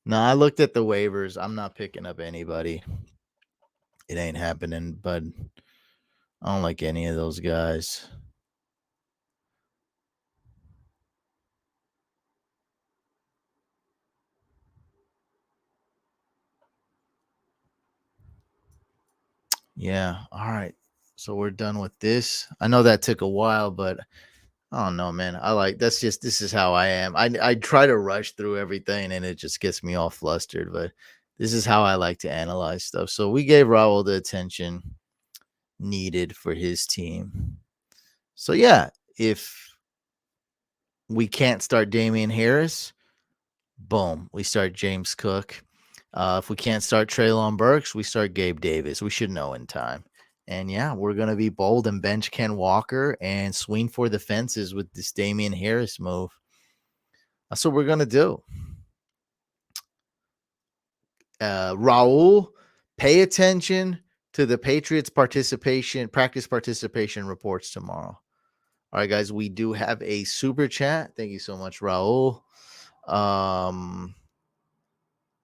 [SPEAKER 1] No, I looked at the waivers. I'm not picking up anybody. It ain't happening, but I don't like any of those guys. Yeah. All right. So we're done with this. I know that took a while, but Oh no, man. This is how I am. I try to rush through everything and it just gets me all flustered, but this is how I like to analyze stuff. So we gave Raul the attention needed for his team. So yeah, if we can't start Damian Harris, boom, we start James Cook. If we can't start Treylon Burks, we start Gabe Davis. We should know in time. And yeah, we're gonna be bold and bench Ken Walker and swing for the fences with this Damian Harris move. That's what we're gonna do. Raul, pay attention to the Patriots practice participation reports tomorrow. All right, guys, we do have a super chat. Thank you so much, Raul.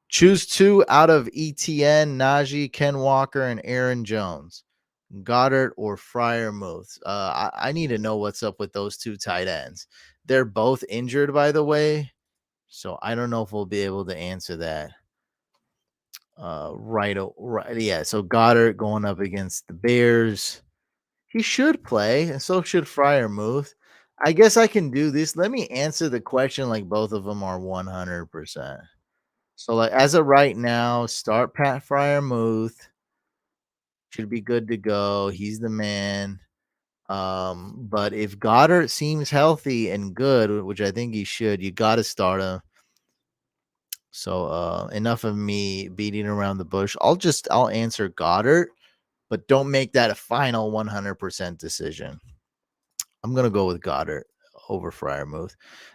[SPEAKER 1] Choose 2 out of ETN, Najee, Ken Walker, and Aaron Jones. Goddard or Freiermuth. I need to know what's up with those 2 tight ends. They're both injured, by the way, so I don't know if we'll be able to answer that. Right, yeah. So Goddard going up against the Bears. He should play, and so should Freiermuth. I guess I can do this. Let me answer the question like both of them are 100%. So, like, as of right now, start Pat Freiermuth. Should be good to go. He's the man. But if Goddard seems healthy and good, which I think he should, you got to start him. So, enough of me beating around the bush. I'll answer Goddard, but don't make that a final 100% decision. I'm gonna go with Goddard over Freiermuth,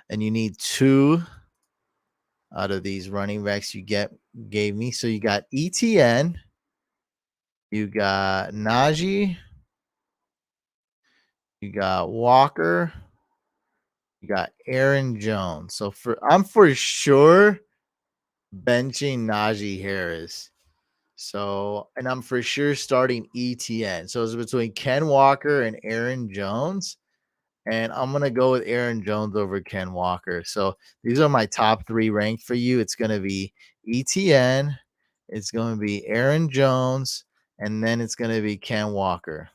[SPEAKER 1] and you need 2 out of these running backs gave me. So you got ETN, you got Najee, you got Walker, you got Aaron Jones. So I'm for sure benching Najee Harris. So, and I'm for sure starting ETN. So it's between Ken Walker and Aaron Jones. And I'm going to go with Aaron Jones over Ken Walker. So these are my top 3 ranked for you. It's going to be ETN, it's going to be Aaron Jones, and then it's going to be Ken Walker.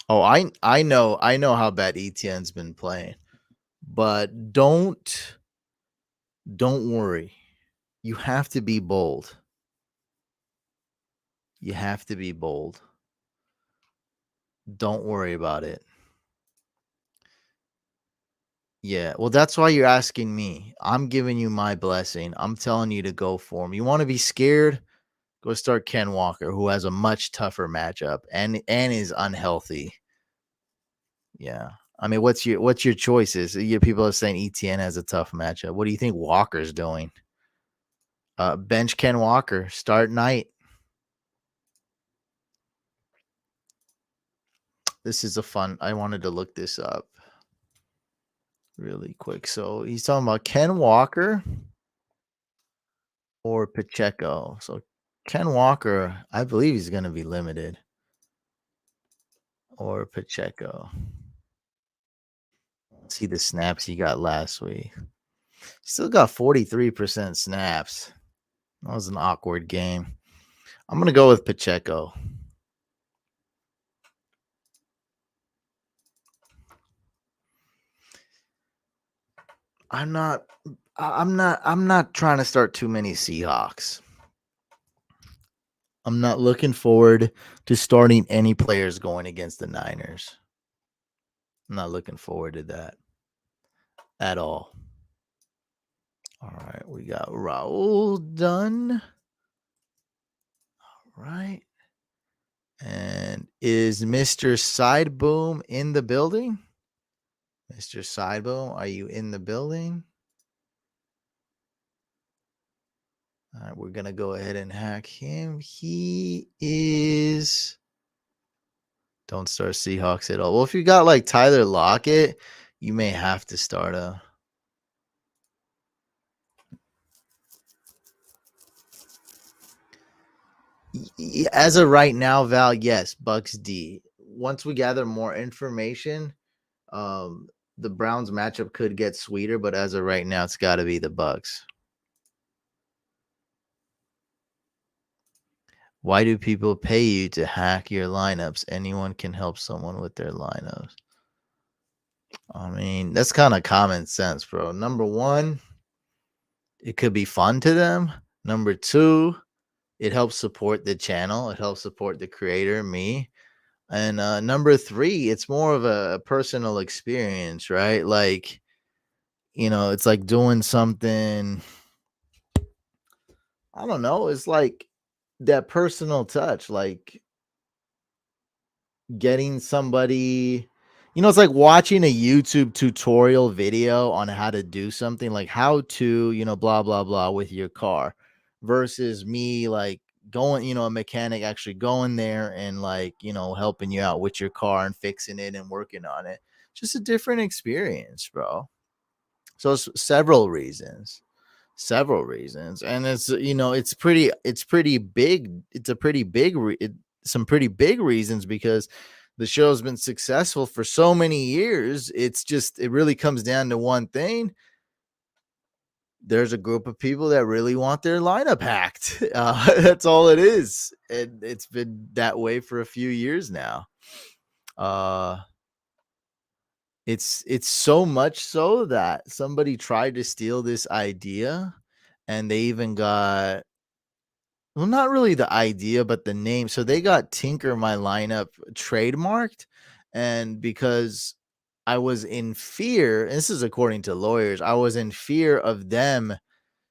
[SPEAKER 1] Oh, I know how bad ETN's been playing. But don't worry. You have to be bold. You have to be bold. Don't worry about it. Yeah, well, that's why you're asking me. I'm giving you my blessing. I'm telling you to go for him. You want to be scared? Go start Ken Walker, who has a much tougher matchup and is unhealthy. Yeah, I mean, what's your choices? People are saying ETN has a tough matchup. What do you think Walker's doing? Bench Ken Walker, start Knight. This is a fun. I wanted to look this up really quick. So he's talking about Ken Walker or Pacheco. So Ken Walker, I believe he's going to be limited, or Pacheco. See the snaps he got last week. Still got 43% snaps. That was an awkward game. I'm going to go with Pacheco. I'm not trying to start too many Seahawks. I'm not looking forward to starting any players going against the Niners. I'm not looking forward to that at all. All right, we got Raul done. All right. And is Mr. Sideboom in the building? Mr. Sideboom, are you in the building? All right, we're going to go ahead and hack him. He is. Don't start Seahawks at all. Well, if you got like Tyler Lockett, you may have to start a. As of right now, Val, yes, Bucks D. Once we gather more information, the Browns matchup could get sweeter, but as of right now, it's got to be the Bucks. Why do people pay you to hack your lineups? Anyone can help someone with their lineups. I mean, that's kind of common sense, bro. Number one, it could be fun to them. Number two, it helps support the channel. It helps support the creator, me. And number three, it's more of a personal experience, right? Like, it's like doing something. I don't know. It's like that personal touch, like getting somebody, it's like watching a YouTube tutorial video on how to do something, like how to, blah, blah, blah with your car versus me like going, a mechanic actually going there and like, helping you out with your car and fixing it and working on it. Just a different experience, bro. So it's several reasons, and it's pretty big. It's a pretty big some pretty big reasons because the show's been successful for so many years. It really comes down to one thing. There's a group of people that really want their lineup hacked. That's all it is, and it's been that way for a few years now. uh it's so much so that somebody tried to steal this idea, and they even got, well, not really the idea, but the name. So they got Tinker My Lineup trademarked, and because I was in fear, and this is according to lawyers, I was in fear of them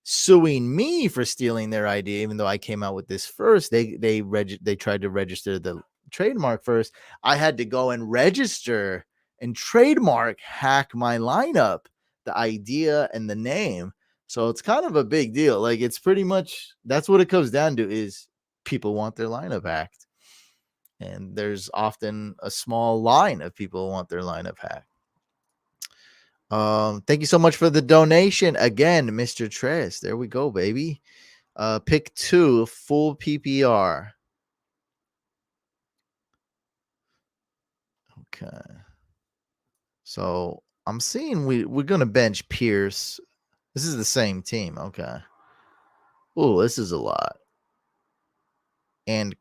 [SPEAKER 1] suing me for stealing their idea, even though I came out with this first. They tried to register the trademark first. I had to go and register and trademark Hack My Lineup, the idea and the name. So it's kind of a big deal. Like, it's pretty much, that's what it comes down to, is people want their lineup hacked. And there's often a small line of people who want their lineup hacked. Thank you so much for the donation again, Mr. Tres. There we go, baby. Pick 2, full PPR. Okay. So I'm seeing we're gonna bench Pierce. This is the same team. Okay. Oh, this is a lot. And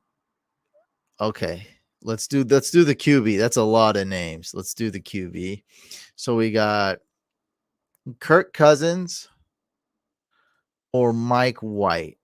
[SPEAKER 1] okay, let's do the QB. That's a lot of names. Let's do the QB. So we got Kirk Cousins or Mike White.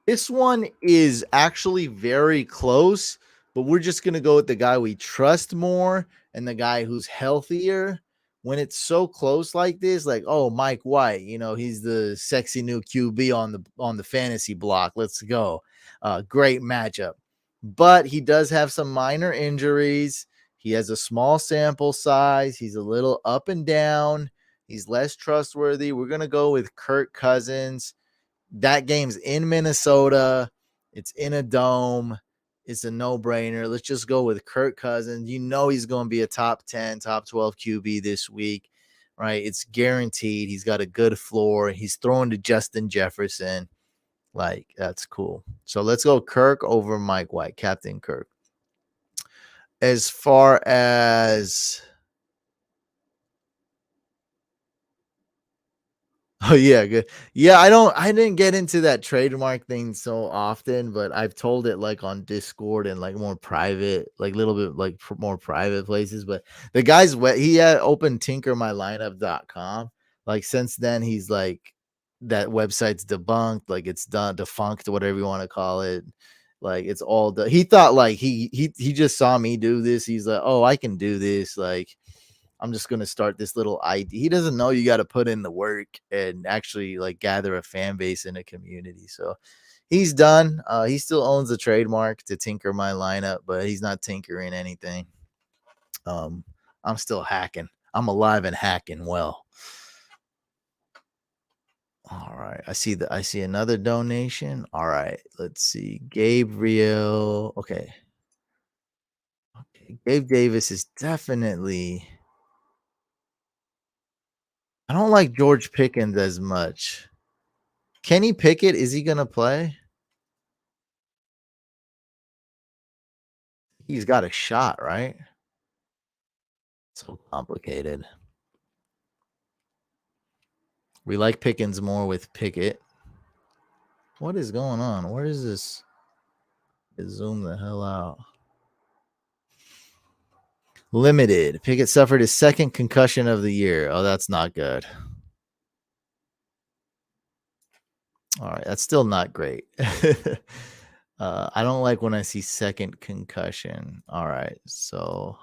[SPEAKER 1] This one is actually very close, but we're just going to go with the guy we trust more and the guy who's healthier. When it's so close like this, like, oh, Mike White, he's the sexy new QB on the fantasy block. Let's go. Great matchup. But he does have some minor injuries. He has a small sample size. He's a little up and down. He's less trustworthy. We're going to go with Kirk Cousins. That game's in Minnesota. It's in a dome. It's a no-brainer. Let's just go with Kirk Cousins. He's going to be a top 10, top 12 QB this week, right? It's guaranteed. He's got a good floor. He's throwing to Justin Jefferson. Like, that's cool. So let's go Kirk over Mike White, Captain Kirk. As far as oh yeah, good. Yeah, I didn't get into that trademark thing so often, but I've told it like on Discord and like more private, like little bit like more private places. But the guy's he had opened tinkermylineup.com. Like, since then he's like, that website's debunked, like it's done, defunct, whatever you want to call it. Like, it's all he thought like he just saw me do this. He's like, oh, I can do this. Like, I'm just going to start this little idea. He doesn't know you got to put in the work and actually like gather a fan base in a community. So he's done. He still owns the trademark to tinker my lineup, but he's not tinkering anything. I'm still hacking. I'm alive and hacking well. All right. I see another donation. All right. Let's see. Gabriel. Okay. Gabe Davis is definitely, I don't like George Pickens as much. Kenny Pickett, is he going to play? He's got a shot, right? So complicated. We like Pickens more with Pickett. What is going on? Where is this? Zoom the hell out. Limited. Pickett suffered his second concussion of the year. Oh, that's not good. All right, that's still not great. I don't like when I see second concussion. All right, so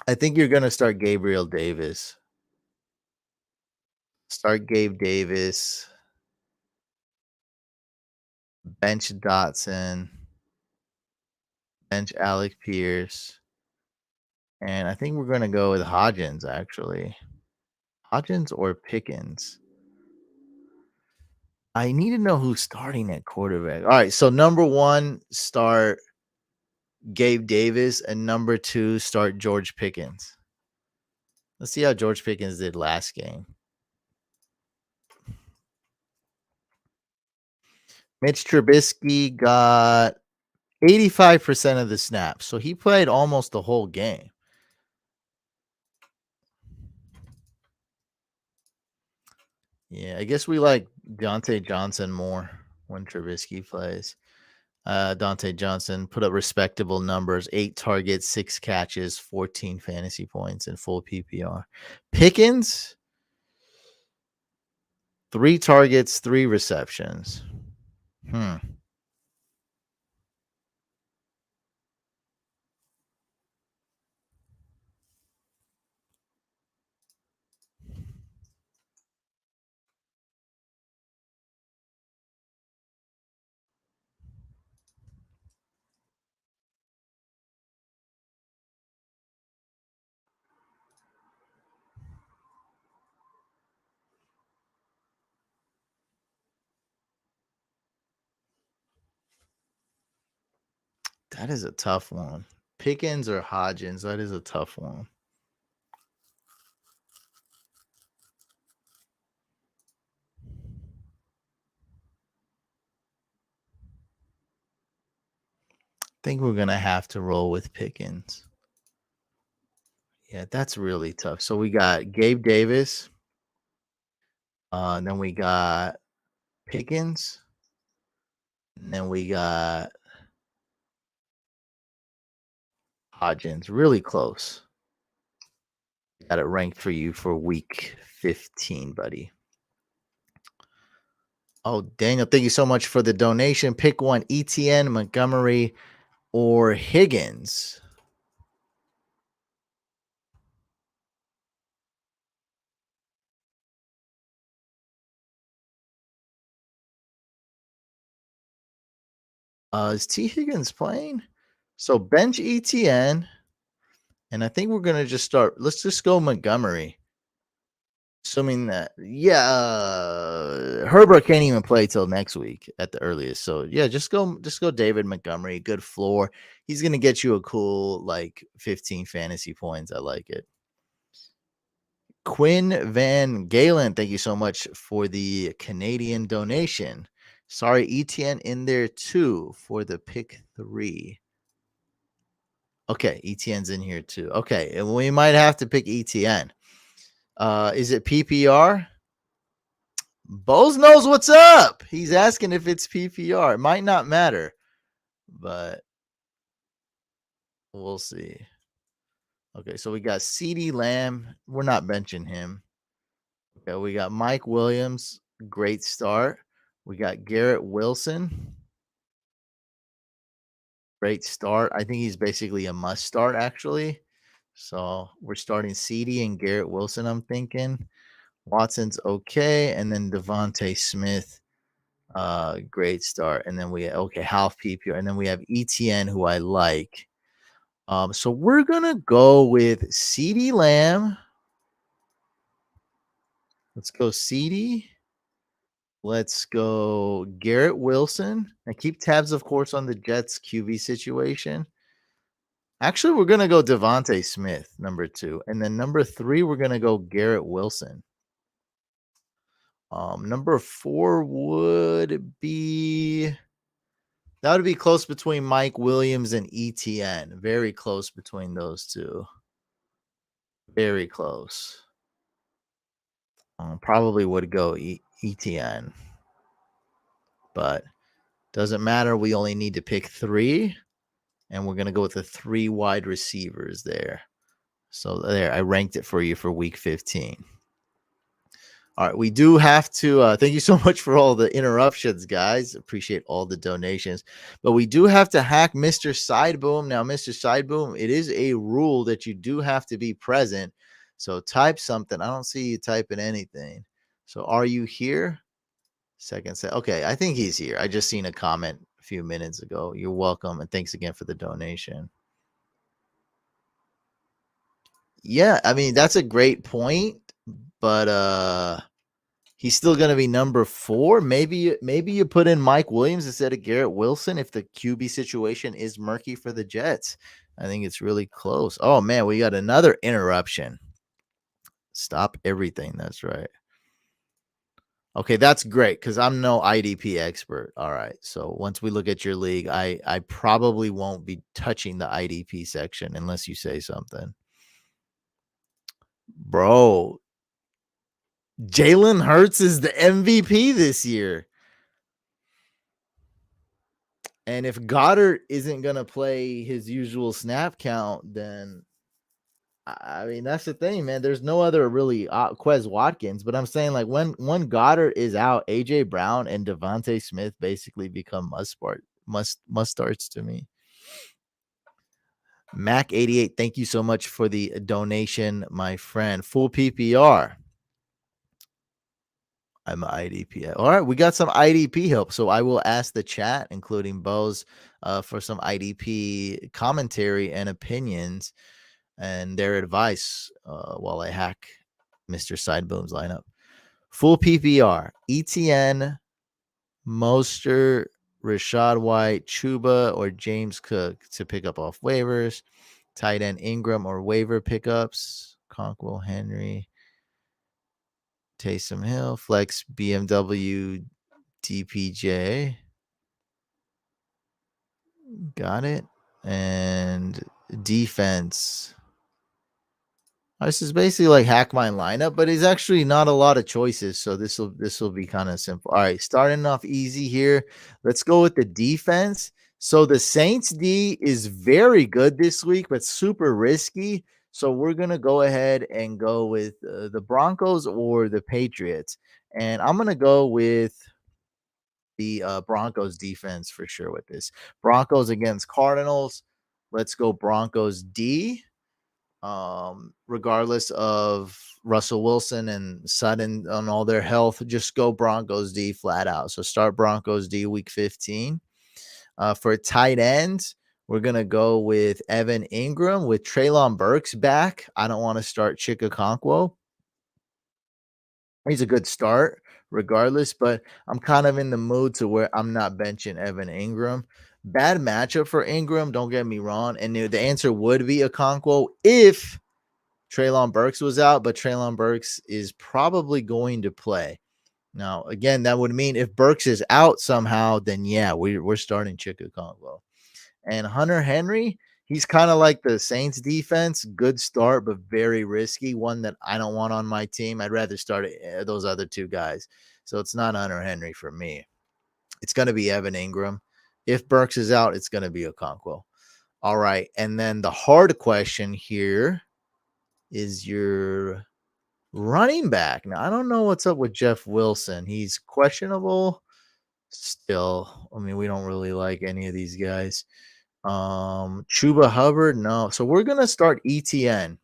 [SPEAKER 1] I think you're gonna start Gabriel Davis. Start Gabe Davis. Bench Dotson. Bench Alec Pierce. And I think we're gonna go with Hodgins, actually. Hodgins or Pickens? I need to know who's starting at quarterback. All right, so number 1, start Gabe Davis, and number 2, start George Pickens. Let's see how George Pickens did last game. Mitch Trubisky got 85% of the snaps, so he played almost the whole game. Yeah, I guess we like Deontay Johnson more when Trubisky plays. Dante Johnson put up respectable numbers: 8 targets, 6 catches, 14 fantasy points in full PPR. Pickens, 3 targets, 3 receptions. That is a tough one. Pickens or Hodgins? That is a tough one. I think we're gonna have to roll with Pickens. Yeah, that's really tough. So we got Gabe Davis. Then we got Pickens. And then we got Hodgins. Really close. Got it ranked for you for week 15, buddy. Oh, Daniel, thank you so much for the donation. Pick one: ETN, Montgomery, or Higgins. Is T. Higgins playing? So bench ETN, and I think we're gonna just start. Let's just go Montgomery. Assuming that, Herbert can't even play till next week at the earliest. So yeah, just go David Montgomery. Good floor. He's gonna get you a cool 15 fantasy points. I like it. Quinn Van Galen, thank you so much for the Canadian donation. Sorry, ETN in there too for the pick 3. Okay, ETN's in here too. Okay, and we might have to pick ETN. Is it PPR? Bose knows what's up. He's asking if it's PPR. It might not matter, but we'll see. Okay, so we got CeeDee Lamb. We're not benching him. Okay, we got Mike Williams. Great start. We got Garrett Wilson. Great start. I think he's basically a must start, actually. So we're starting CeeDee and Garrett Wilson, I'm thinking. Watson's okay. And then Devontae Smith. Great start. And then half PPR. And then we have ETN, who I like. So we're gonna go with CeeDee Lamb. Let's go CeeDee. Let's go Garrett Wilson. And keep tabs, of course, on the Jets QB situation. Actually, we're gonna go Devontae Smith, number 2. And then number 3, we're gonna go Garrett Wilson. Number 4 would be That would be close between Mike Williams and ETN. Very close between those two. Very close. Probably would go ETN. But doesn't matter. We only need to pick 3. And we're going to go with the 3 wide receivers there. So there, I ranked it for you for week 15. All right, we do have to thank you so much for all the interruptions, guys. Appreciate all the donations. But we do have to hack Mr. Sideboom. Now, Mr. Sideboom, it is a rule that you do have to be present. So type something. I don't see you typing anything. So are you here? Second set. Okay, I think he's here. I just seen a comment a few minutes ago. You're welcome, and thanks again for the donation. Yeah, I mean, that's a great point, but he's still going to be number 4. Maybe you put in Mike Williams instead of Garrett Wilson if the QB situation is murky for the Jets. I think it's really close. Oh man, we got another interruption. Stop everything. That's right. Okay, that's great because I'm no IDP expert. All right. So once we look at your league, I probably won't be touching the IDP section unless you say something. Bro, Jalen Hurts is the MVP this year. And if Goddard isn't going to play his usual snap count, then I mean, that's the thing, man. There's no other really Quez Watkins, but I'm saying like when Goddard is out, AJ Brown and Devontae Smith basically become must starts to me. Mac88, thank you so much for the donation, my friend. Full PPR. I'm an IDP. All right, we got some IDP help. So I will ask the chat, including Bose, for some IDP commentary and opinions and their advice while I hack Mr. Sideboom's lineup. Full PPR, ETN, Mostert, Rashad White, Chuba, or James Cook to pick up off waivers. Tight end Ingram or waiver pickups. Conquil, Henry, Taysom Hill, flex BMW, DPJ. Got it. And defense. This is basically like hack my lineup, but it's actually not a lot of choices. So this will be kind of simple. All right, starting off easy here. Let's go with the defense. So the Saints D is very good this week, but super risky. So we're gonna go ahead and go with the Broncos or the Patriots, and I'm gonna go with the Broncos defense for sure with this. Broncos against Cardinals. Let's go Broncos D. Regardless of Russell Wilson and Sutton on all their health, just go Broncos D flat out. So start Broncos D week 15. For tight ends, we're going to go with Evan Ingram with Treylon Burks back. I don't want to start Chikakonkwo. He's a good start regardless, but I'm kind of in the mood to where I'm not benching Evan Ingram. Bad matchup for Ingram, don't get me wrong. And the answer would be Okonkwo if Treylon Burks was out, but Treylon Burks is probably going to play. Now, again, that would mean if Burks is out somehow, then yeah, we're starting Chikakonkwo. And Hunter Henry, he's kind of like the Saints defense. Good start, but very risky. One that I don't want on my team. I'd rather start those other 2 guys. So it's not Hunter Henry for me. It's going to be Evan Ingram. If Burks is out, it's going to be Okonkwo. All right. And then the hard question here is your running back. Now, I don't know what's up with Jeff Wilson. He's questionable still. I mean, we don't really like any of these guys. Chuba Hubbard, no. So we're gonna start ETN,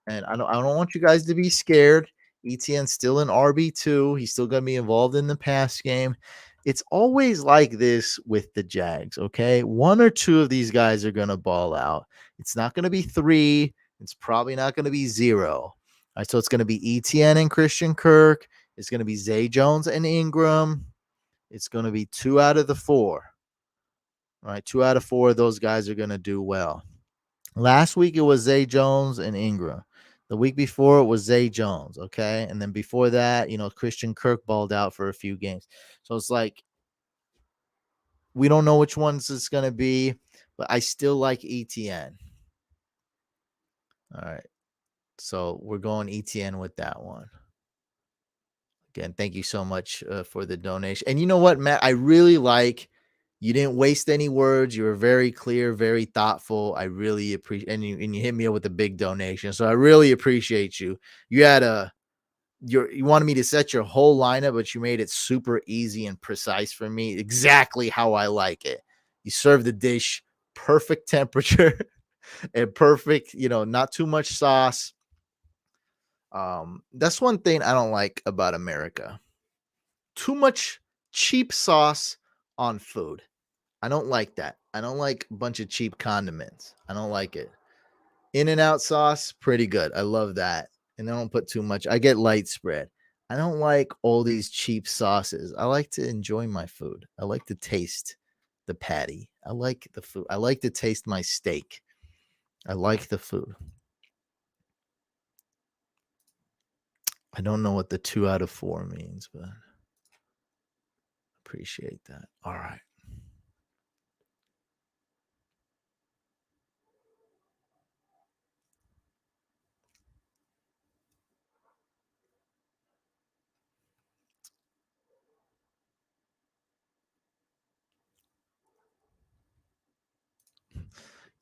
[SPEAKER 1] and I don't want you guys to be scared. ETN's still in RB2. He's still gonna be involved in the pass game. It's always like this with the Jags. Okay, 1 or 2 of these guys are gonna ball out. It's not gonna be 3. It's probably not gonna be 0. All right, so it's gonna be ETN and Christian Kirk. It's gonna be Zay Jones and Ingram. It's gonna be 2 out of the 4. All right, 2 out of 4 of those guys are going to do well. Last week, it was Zay Jones and Ingram. The week before, it was Zay Jones, okay? And then before that, Christian Kirk balled out for a few games. So it's like We don't know which ones it's gonna be, but I still like ETN. All right. So we're going ETN with that one. Again, thank you so much for the donation. And you know what, Matt? I really like you didn't waste any words. You were very clear, very thoughtful. I really appreciate and you hit me up with a big donation. So I really appreciate you. You had you wanted me to set your whole lineup, but you made it super easy and precise for me. Exactly how I like it. You serve the dish perfect temperature and perfect, not too much sauce. That's one thing I don't like about America. Too much cheap sauce on food. I don't like that. I don't like a bunch of cheap condiments. I don't like it. In and out sauce, pretty good. I love that. And I don't put too much. I get light spread. I don't like all these cheap sauces. I like to enjoy my food. I like to taste the patty. I like the food. I like to taste my steak. I like the food. I don't know what the 2 out of 4 means, but appreciate that. All right.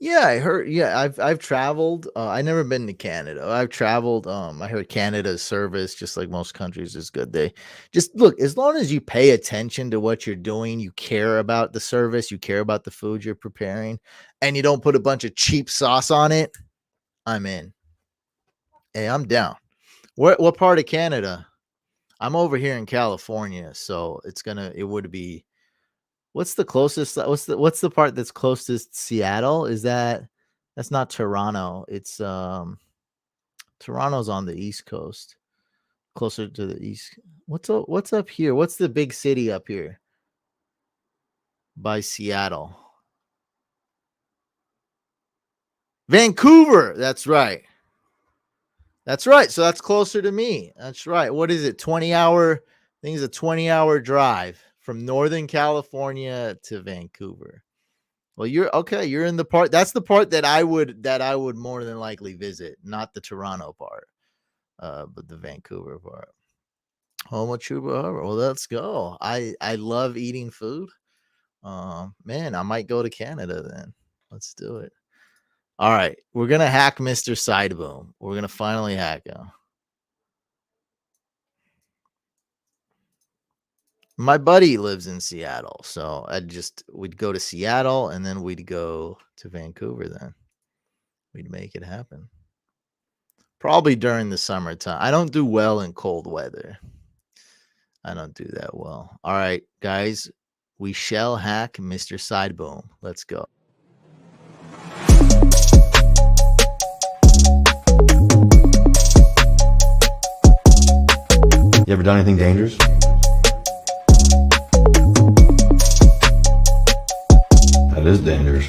[SPEAKER 1] Yeah, I heard. Yeah, I've traveled. I never been to Canada. I've traveled. I heard Canada's service, just like most countries, is good. They just look as long as you pay attention to what you're doing, you care about the service, you care about the food you're preparing, and you don't put a bunch of cheap sauce on it. I'm in. Hey, I'm down. What part of Canada? I'm over here in California, so it would be what's the closest what's the part that's closest Seattle? That's not Toronto. It's Toronto's on the East Coast, closer to the east. What's up here? What's the big city up here by Seattle? Vancouver. That's right. That's right. So that's closer to me. That's right. What is it? 20-hour, I think it's a 20-hour drive from Northern California to Vancouver. Well, you're okay. You're in the part. That's the part that I would more than likely visit, not the Toronto part, but the Vancouver part. Home of Chuba Harbor. Well, let's go. I love eating food. Man, I might go to Canada then. Let's do it. All right, we're gonna hack Mr. Sideboom. We're gonna finally hack him. My buddy lives in Seattle, so we'd go to Seattle and then we'd go to Vancouver. Then we'd make it happen. Probably during the summertime. I don't do well in cold weather. I don't do that well. All right, guys, we shall hack Mr. Sideboom. Let's go.
[SPEAKER 2] You ever done anything dangerous? That is dangerous.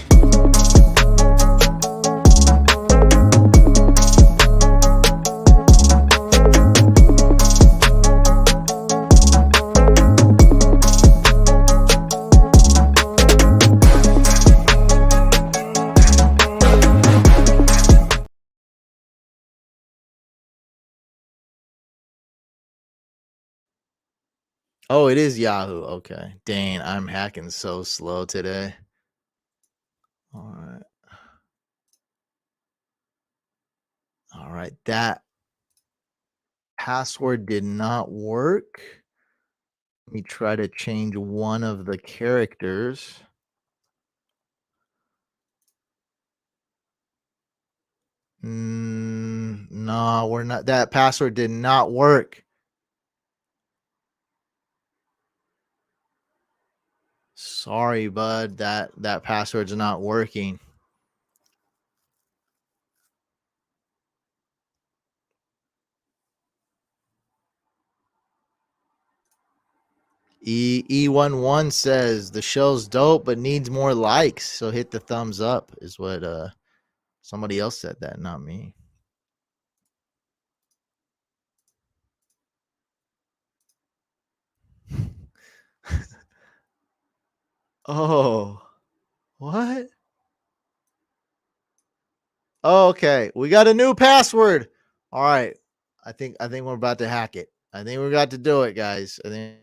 [SPEAKER 1] Oh, it is Yahoo. Okay. Dang, I'm hacking so slow today. All right. All right. That password did not work. Let me try to change one of the characters. No, we're not. That password did not work. Sorry, bud. That password's not working. E11 says the show's dope but needs more likes, so hit the thumbs up is what somebody else said that, not me. Oh, what? Okay, we got a new password. All right. I think we're about to hack it. I think we're about to do it, guys. I think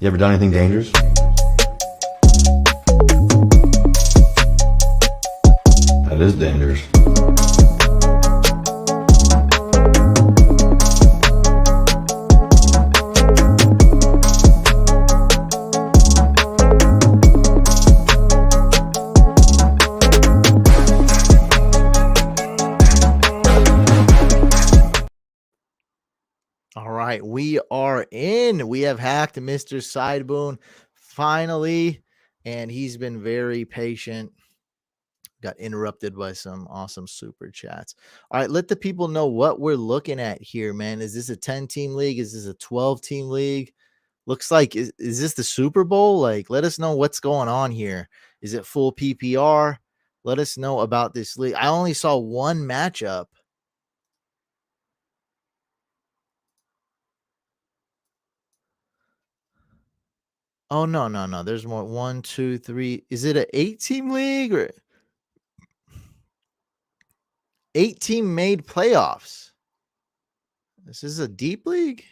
[SPEAKER 2] You ever done anything dangerous? That is dangerous.
[SPEAKER 1] all right, we are in. We have hacked Mr. Sideboon finally, and he's been very patient. Got interrupted by some awesome super chats. All right, let the people know what we're looking at here, man. Is this a 10-team league? Is this a 12-team league? Looks like is this the Super Bowl? Like, let us know what's going on here. Is it full PPR? Let us know about this league. I only saw one matchup. Oh no, no, no. There's more. 1, 2, 3. Is it an 8-team league or 8-team made playoffs? This is a deep league.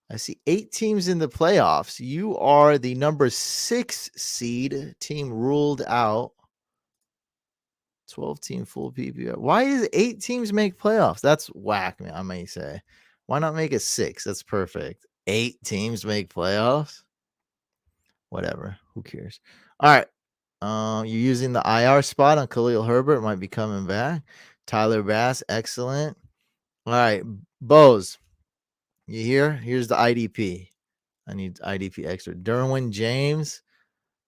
[SPEAKER 1] I see 8 teams in the playoffs. You are the number 6 seed team ruled out. 12-team full PPR. Why is 8 teams make playoffs? That's whack, man. I may say. Why not make it 6? That's perfect. 8 teams make playoffs. Whatever. Who cares? All right. You're using the IR spot on Khalil Herbert. Might be coming back. Tyler Bass. Excellent. All right. Bose. You here? Here's the IDP. I need IDP extra. Derwin James.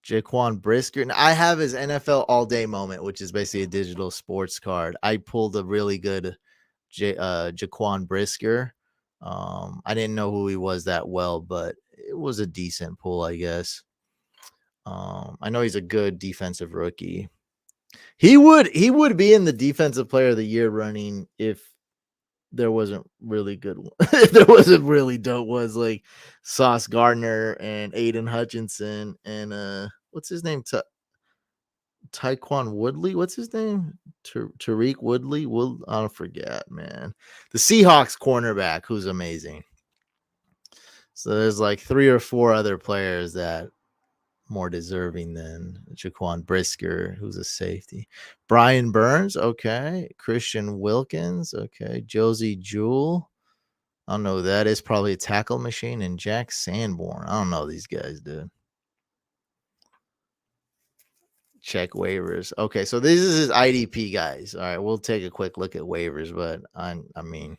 [SPEAKER 1] Jaquan Brisker. Now, I have his NFL all day moment, which is basically a digital sports card. I pulled a really good Jaquan Brisker. I didn't know who he was that well, but it was a decent pull, I guess. I know he's a good defensive rookie. He would be in the defensive player of the year running if there wasn't really good one. If there wasn't really dope ones like Sauce Gardner and Aiden Hutchinson and what's his name? Tyquan Woodley. What's his name? Tariq Woodley. I don't forget, man. The Seahawks cornerback who's amazing. So there's like 3 or 4 other players that more deserving than Jaquan Brisker, who's a safety. Brian Burns, okay. Christian Wilkins, okay. Josie Jewell. I don't know who that is. Probably a tackle machine. And Jack Sanborn. I don't know these guys, dude. Check waivers. Okay, so this is his IDP, guys. All right, we'll take a quick look at waivers, but I mean,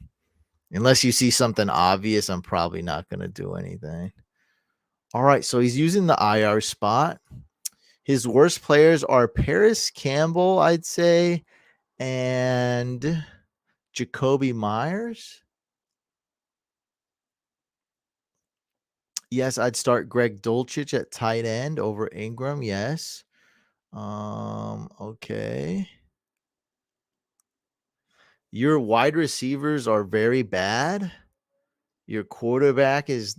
[SPEAKER 1] unless you see something obvious, I'm probably not going to do anything. All right, so he's using the IR spot. His worst players are Paris Campbell, I'd say, and Jacoby Myers. Yes, I'd start Greg Dulcich at tight end over Ingram. Yes. Okay. Your wide receivers are very bad. Your quarterback is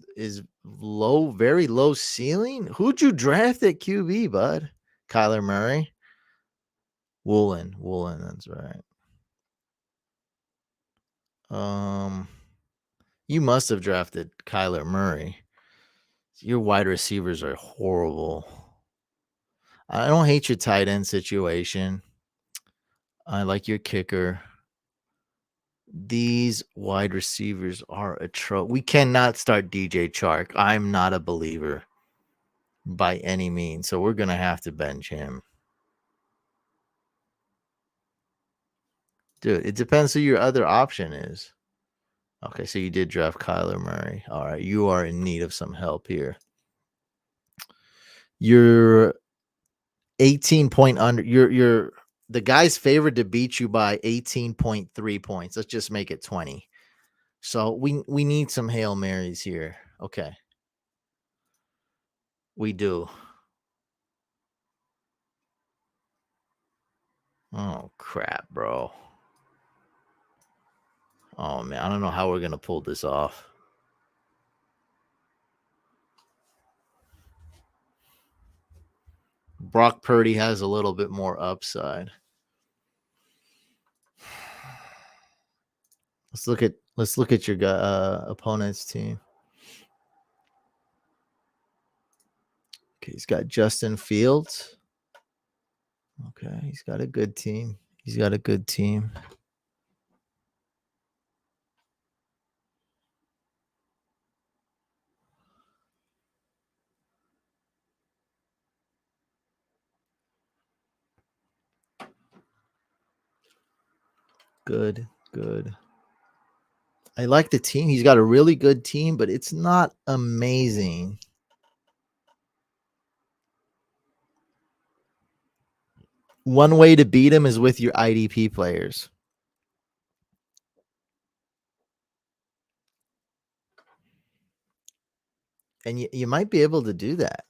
[SPEAKER 1] low, very low ceiling. Who'd you draft at QB, bud? Kyler Murray. Woolen, that's right. You must have drafted Kyler Murray. Your wide receivers are horrible. I don't hate your tight end situation. I like your kicker. These wide receivers are atrocious. We cannot start DJ Chark. I'm not a believer by any means. So we're going to have to bench him. Dude, it depends who your other option is. Okay, so you did draft Kyler Murray. All right, you are in need of some help here. You're 18 point under. You're the guy's favored to beat you by 18.3 points. Let's just make it 20. So we need some Hail Marys here. Okay. We do. Oh crap, bro. Oh man, I don't know how we're gonna pull this off. Brock Purdy has a little bit more upside. Let's look at your opponent's team. Okay, he's got Justin Fields. Okay, he's got a good team. He's got a good team. Good, good. I like the team. He's got a really good team, but it's not amazing. One way to beat him is with your IDP players. And you might be able to do that.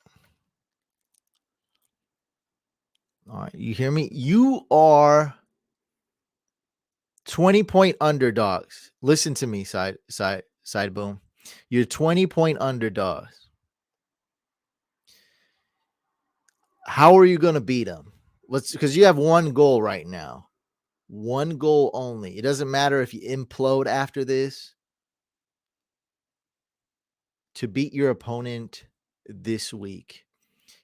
[SPEAKER 1] All right, you hear me? You are 20-point underdogs. Listen to me, side boom. You're 20-point underdogs. How are you going to beat them? Because you have one goal right now. One goal only. It doesn't matter if you implode after this. To beat your opponent this week.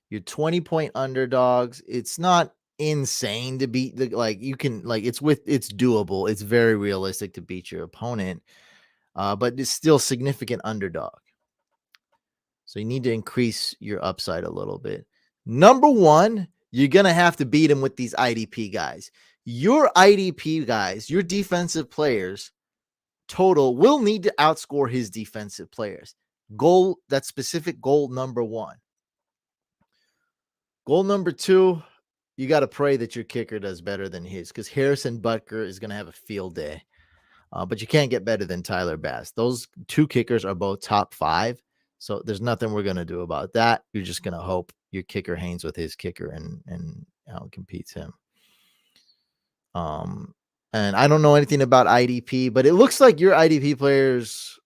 [SPEAKER 1] You're 20-point underdogs. It's not insane to beat it's doable. It's very realistic to beat your opponent. But it's still significant underdog. So you need to increase your upside a little bit. Number one, you're going to have to beat him with these IDP guys. Your IDP guys, your defensive players total will need to outscore his defensive players. That specific goal number one. Goal number two, you got to pray that your kicker does better than his because Harrison Butker is going to have a field day. But you can't get better than Tyler Bass. Those two kickers are both top 5. So there's nothing we're going to do about that. You're just going to hope your kicker hangs with his kicker and competes him. And I don't know anything about IDP, but it looks like your IDP players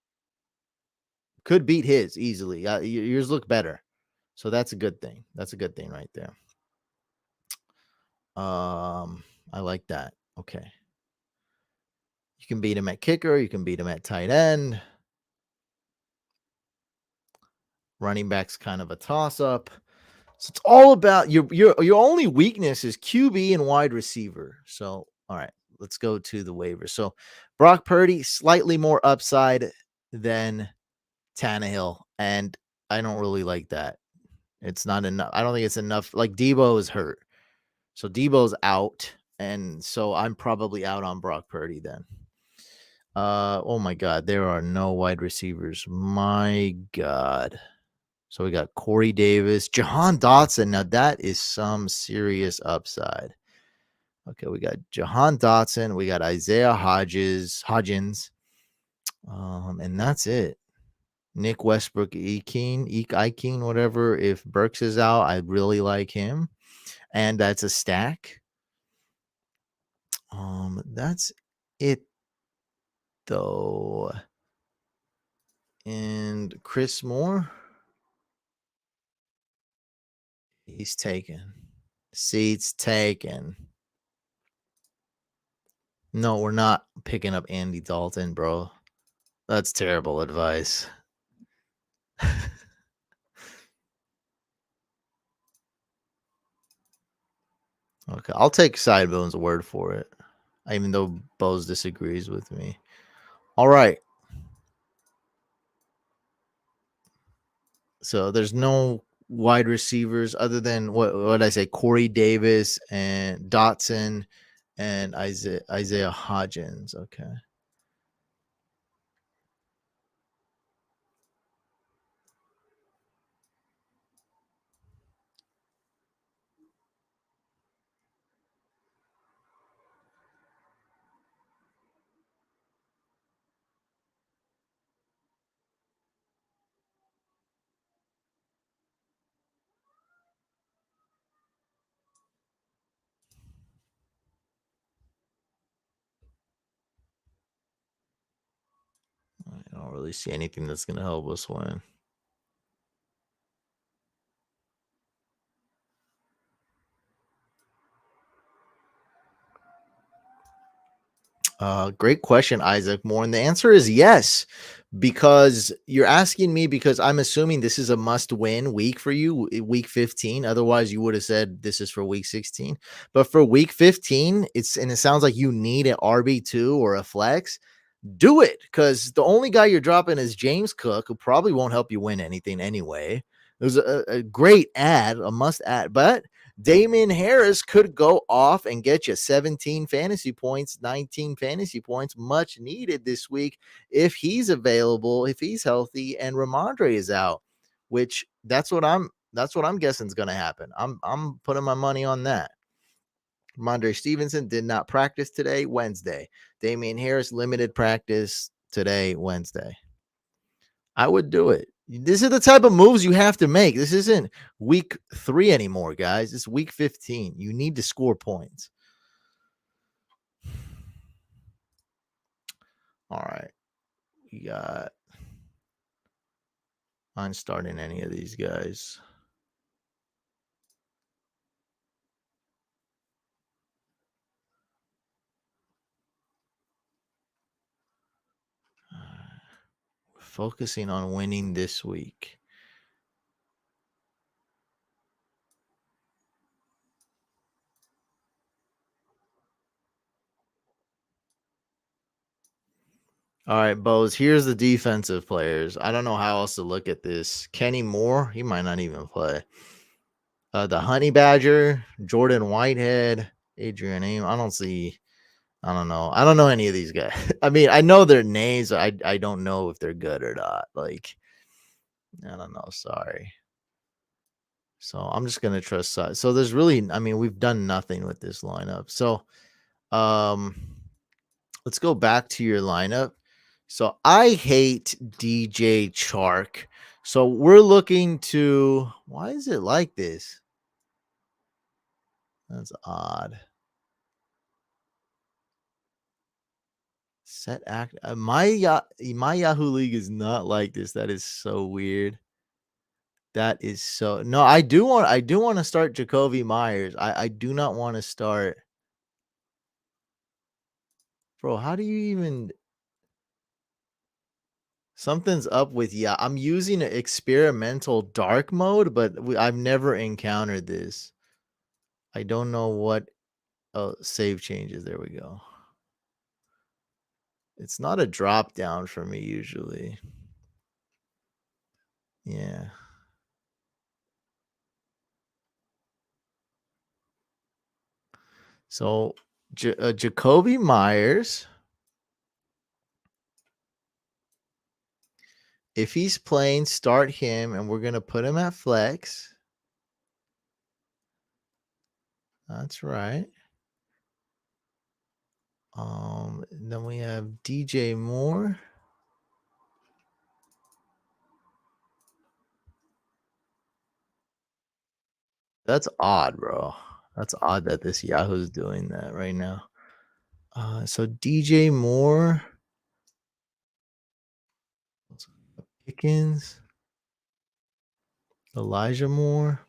[SPEAKER 1] could beat his easily. Yours look better. So that's a good thing. That's a good thing right there. I like that. Okay. You can beat him at kicker. You can beat him at tight end. Running back's kind of a toss-up. So it's all about your only weakness is QB and wide receiver. So, all right, let's go to the waiver. So Brock Purdy, slightly more upside than Tannehill. And I don't really like that. It's not enough. I don't think it's enough. Like Debo is hurt. So Debo's out. And so I'm probably out on Brock Purdy then. Oh my God, there are no wide receivers. My God. So we got Corey Davis, Jahan Dotson. Now that is some serious upside. Okay, we got Jahan Dotson. We got Isaiah Hodgins. And that's it. Nick Westbrook, Ikeen, whatever. If Burks is out, I really like him. And that's a stack. That's it, though. And Chris Moore. He's taken. Seats taken. No, we're not picking up Andy Dalton, bro. That's terrible advice. Okay, I'll take Sidebone's word for it, even though Bose disagrees with me. All right. So there's no wide receivers other than what I say, Corey Davis and Dotson and Isaiah Hodgins. Okay. I don't really see anything that's going to help us win. Great question, Isaac Moore. And the answer is yes, because you're asking me because I'm assuming this is a must win week for you, week 15. Otherwise, you would have said this is for week 16. But for week 15, it sounds like you need an RB2 or a flex. Do it, because the only guy you're dropping is James Cook, who probably won't help you win anything anyway. It was a great ad, a must add, but Damian Harris could go off and get you 17 fantasy points, 19 fantasy points, much needed this week if he's available, if he's healthy, and Ramondre is out, which that's what I'm guessing is going to happen. I'm putting my money on that. Ramondre Stevenson did not practice today, Wednesday. Damian Harris limited practice today, Wednesday. I would do it. This is the type of moves you have to make. This isn't week 3 anymore, guys. It's week 15. You need to score points. All right. We got. I'm starting any of these guys. Focusing on winning this week. All right, Bose, here's the defensive players. I don't know how else to look at this. Kenny Moore, he might not even play. The Honey Badger, Jordan Whitehead, Adrian Aim. I don't know. I don't know any of these guys. I mean, I know their names. I don't know if they're good or not. Like, I don't know. Sorry. So I'm just gonna trust size. So there's really, I mean, we've done nothing with this lineup. So let's go back to your lineup. So I hate DJ Chark. So we're looking to, why is it like this? That's odd. Set act. My Yahoo League is not like this. That is so weird. That is so no. I do want to start Jacoby Myers. I do not want to start. Bro, how do you even? Something's up with I'm using an experimental dark mode, but I've never encountered this. I don't know what. Oh, save changes. There we go. It's not a drop down for me usually. Yeah. So Jacoby Myers, if he's playing, start him, and we're gonna put him at flex. That's right. Then we have DJ Moore. That's odd, bro. That's odd that this Yahoo's doing that right now. So DJ Moore, Pickens, Elijah Moore.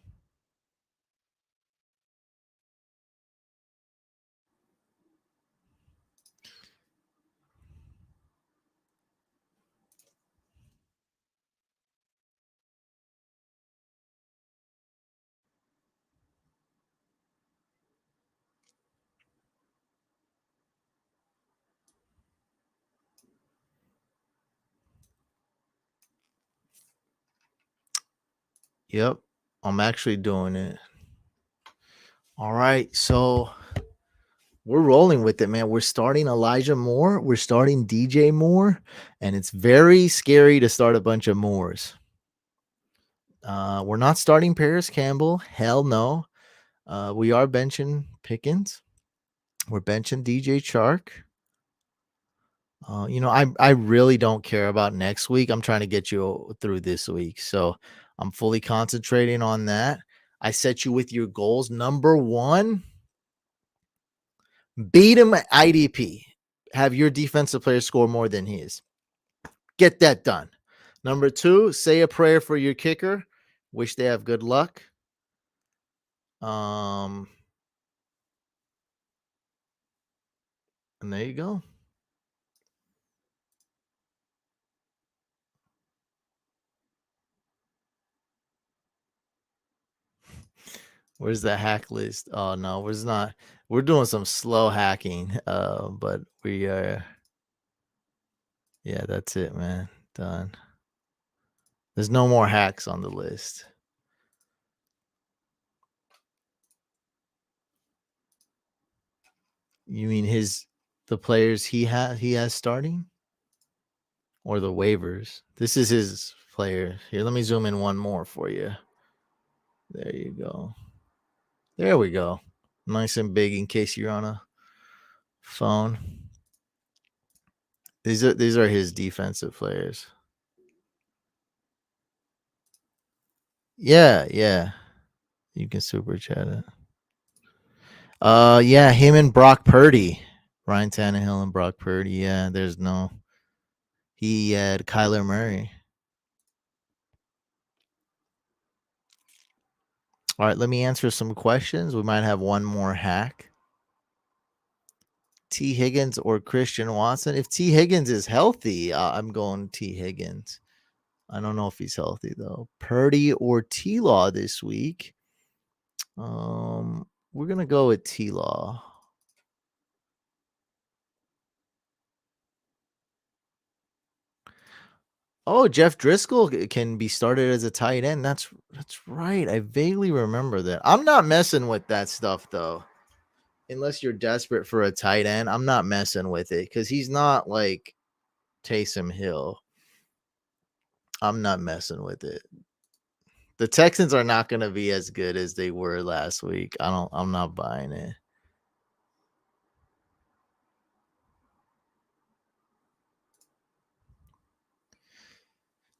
[SPEAKER 1] Yep, I'm actually doing it. All right, so we're rolling with it, man. We're starting Elijah Moore. We're starting DJ Moore, and it's very scary to start a bunch of Moores. We're not starting Paris Campbell. Hell no. We are benching Pickens. We're benching DJ Chark. I really don't care about next week. I'm trying to get you through this week. So I'm fully concentrating on that. I set you with your goals. Number 1, beat him at IDP. Have your defensive player score more than his. Get that done. Number 2, say a prayer for your kicker. Wish they have good luck. Um, and there you go. Where's the hack list? Oh no, we're not. We're doing some slow hacking. But we are. Yeah, that's it, man. Done. There's no more hacks on the list. You mean the players he has starting, or the waivers? This is his player. Here, let me zoom in one more for you. There you go. There we go. Nice and big in case you're on a phone. These are his defensive players. Yeah, yeah. You can super chat it. Yeah, him and Brock Purdy. Ryan Tannehill and Brock Purdy. Yeah, he had Kyler Murray. All right, let me answer some questions. We might have one more hack. T. Higgins or Christian Watson? If T. Higgins is healthy, I'm going T. Higgins. I don't know if he's healthy though. Purdy or T. Law this week? We're gonna go with T. Law. Oh, Jeff Driscoll can be started as a tight end. That's right. I vaguely remember that. I'm not messing with that stuff though. Unless you're desperate for a tight end, I'm not messing with it because he's not like Taysom Hill. I'm not messing with it. The Texans are not going to be as good as they were last week. I'm not buying it.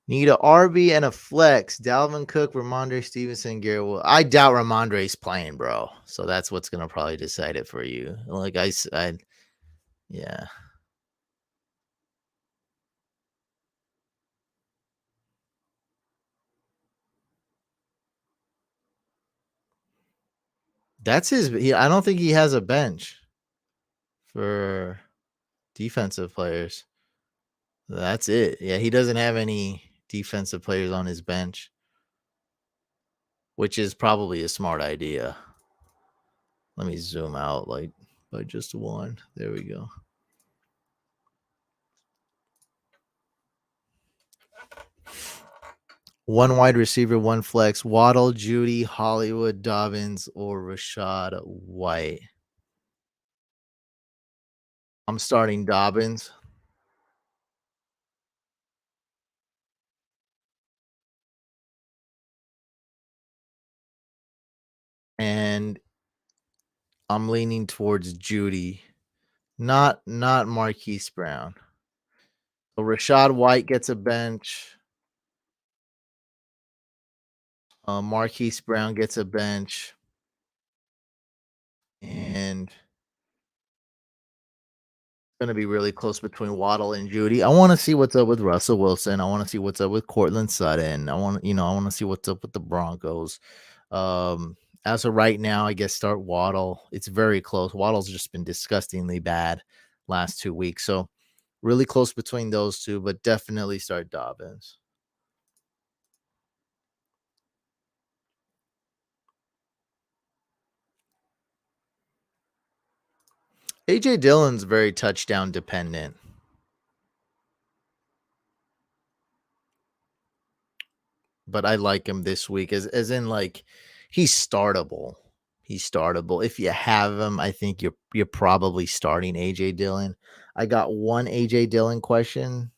[SPEAKER 1] Need a RB and a flex. Dalvin Cook, Ramondre Stevenson, Garrett Will. I doubt Ramondre's playing, bro. So that's what's going to probably decide it for you. Like yeah. That's I don't think he has a bench for defensive players. That's it. Yeah, he doesn't have any defensive players on his bench, which is probably a smart idea. Let me zoom out like by just one. There we go. One wide receiver, one flex. Waddle, Judy, Hollywood, Dobbins, or Rashad White. I'm starting Dobbins. And I'm leaning towards Judy. Not Marquise Brown. So Rashad White gets a bench. Marquise Brown gets a bench. And going to be really close between Waddle and Judy. I want to see what's up with Russell Wilson. I want to see what's up with Cortland Sutton. I want to see what's up with the Broncos. As of right now, I guess start Waddle. It's very close. Waddle's just been disgustingly bad last 2 weeks. So really close between those two, but definitely start Dobbins. AJ Dillon's very touchdown dependent. But I like him this week as in like he's startable. He's startable. If you have him, I think you're probably starting AJ Dillon. I got one AJ Dillon question,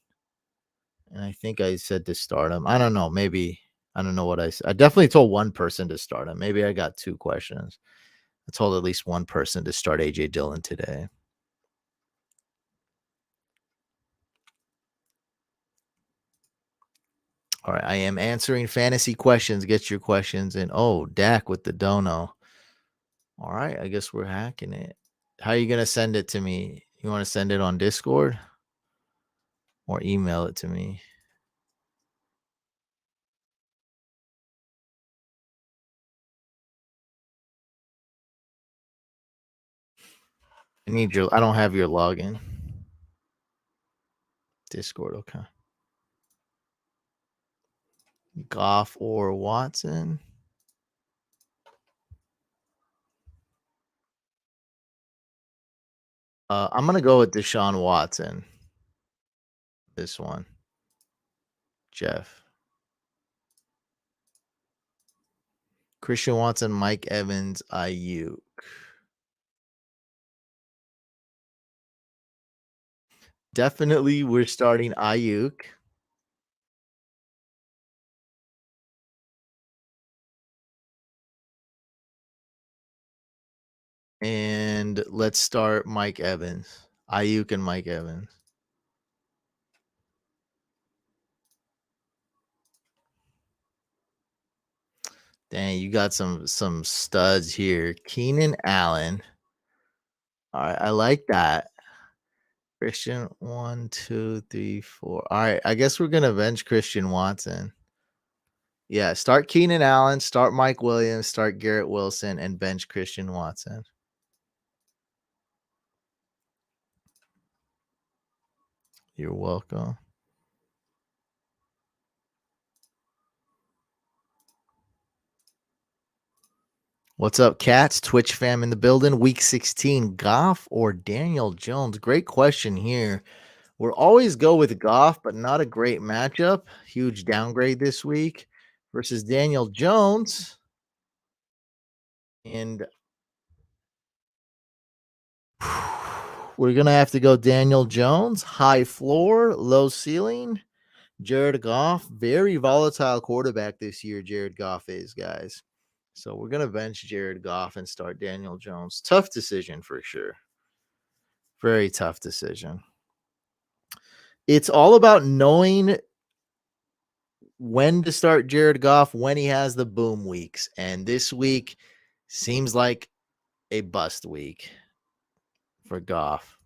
[SPEAKER 1] and I think I said to start him. I don't know. Maybe I don't know what I said. I definitely told one person to start him. Maybe I got two questions. I told at least one person to start AJ Dillon today. All right, I am answering fantasy questions. Get your questions in. Oh, Dak with the dono. All right, I guess we're hacking it. How are you gonna send it to me? You want to send it on Discord? or email it to me. I don't have your login. Discord, okay. Goff or Watson? I'm gonna go with Deshaun Watson. This one. Jeff. Christian Watson, Mike Evans, Ayuk. Definitely we're starting Ayuk. And let's start Mike Evans. Ayuk and Mike Evans. Dang, you got some studs here. Keenan Allen. All right, I like that. Christian, 1, 2, 3, 4. All right, I guess we're gonna bench Christian Watson. Yeah, start Keenan Allen, start Mike Williams, start Garrett Wilson, and bench Christian Watson. You're welcome. What's up, cats? Twitch fam in the building. Week 16, Goff or Daniel Jones? Great question here. We'll always go with Goff, but not a great matchup. Huge downgrade this week versus Daniel Jones. And we're going to have to go Daniel Jones. High floor, low ceiling. Jared Goff, very volatile quarterback this year. Jared Goff is, guys. So we're going to bench Jared Goff and start Daniel Jones. Tough decision for sure. Very tough decision. It's all about knowing when to start Jared Goff when he has the boom weeks. And this week seems like a bust week for Goff.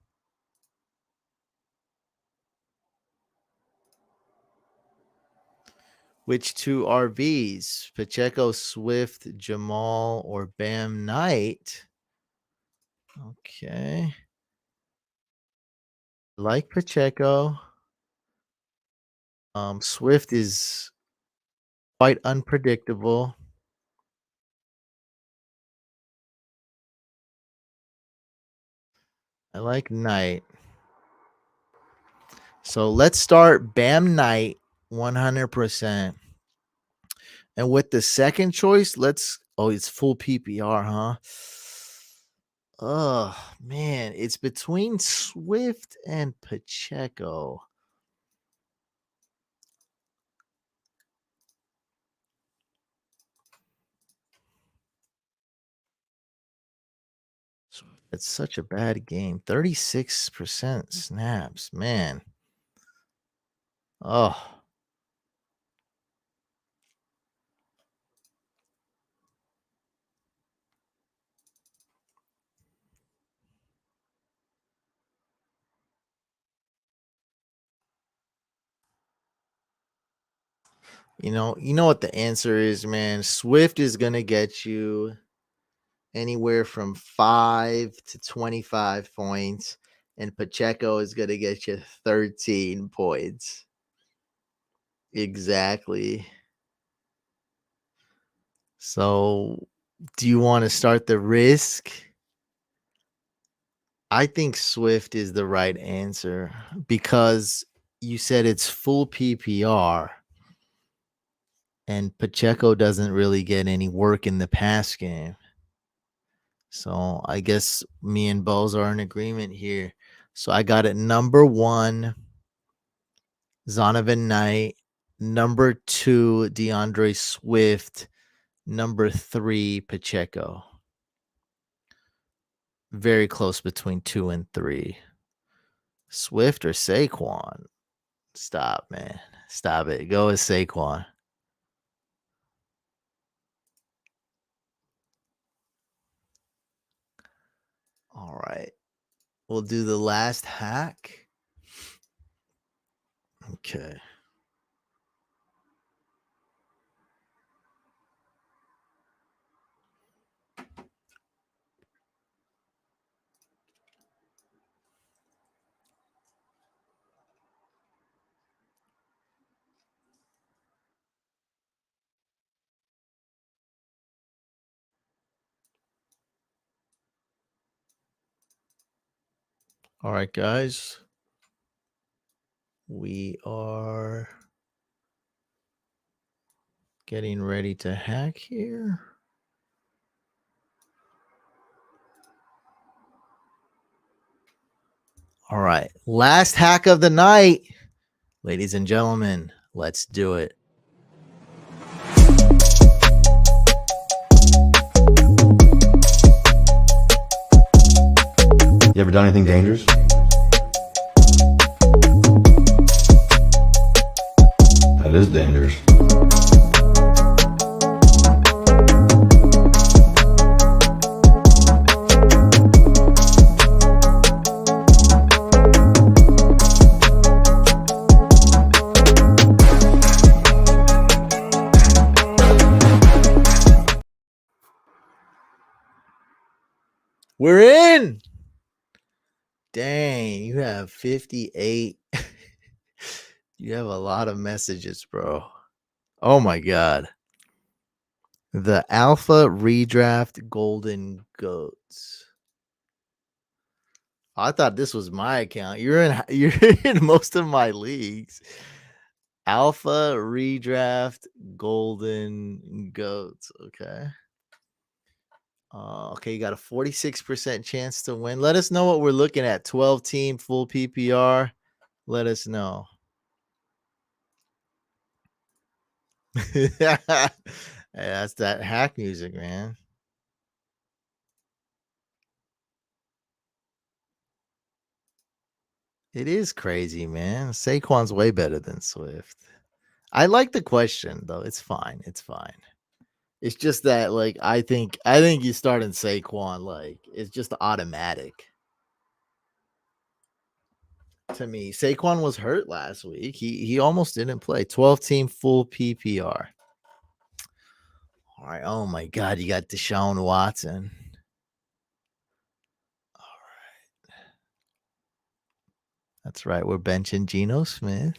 [SPEAKER 1] Which two RVs? Pacheco, Swift, Jamal, or Bam Knight? Okay. Like Pacheco. Swift is quite unpredictable. I like Knight. So let's start Bam Knight 100%. And with the second choice, it's full PPR, huh? Oh, man. It's between Swift and Pacheco. It's such a bad game. 36% snaps, man. Oh. You know what the answer is, man. Swift is going to get you anywhere from 5 to 25 points, and Pacheco is going to get you 13 points. Exactly. So, do you want to start the risk? I think Swift is the right answer because you said it's full PPR and Pacheco doesn't really get any work in the pass game. So I guess me and Bose are in agreement here. So I got it number 1, Zonovan Knight. Number 2, DeAndre Swift. Number 3, Pacheco. Very close between 2 and 3. Swift or Saquon? Stop, man. Stop it. Go with Saquon. All right. We'll do the last hack. Okay. All right, guys. We are getting ready to hack here. All right. Last hack of the night. Ladies and gentlemen, let's do it.
[SPEAKER 2] You ever done anything dangerous? That is dangerous.
[SPEAKER 1] We're in. Dang, you have 58. You have a lot of messages, bro. Oh my God. The Alpha Redraft Golden Goats. I thought this was my account. You're in most of my leagues. Alpha Redraft Golden Goats. Okay. Okay, you got a 46% chance to win. Let us know what we're looking at. 12 team full PPR. Let us know. Hey, that's that hack music, man. It is crazy, man. Saquon's way better than Swift. I like the question though. It's fine. It's fine. It's just that, like, I think you start in Saquon, like, it's just automatic. To me, Saquon was hurt last week. He almost didn't play. 12 team full PPR. All right. Oh my God, you got Deshaun Watson. All right. That's right. We're benching Geno Smith.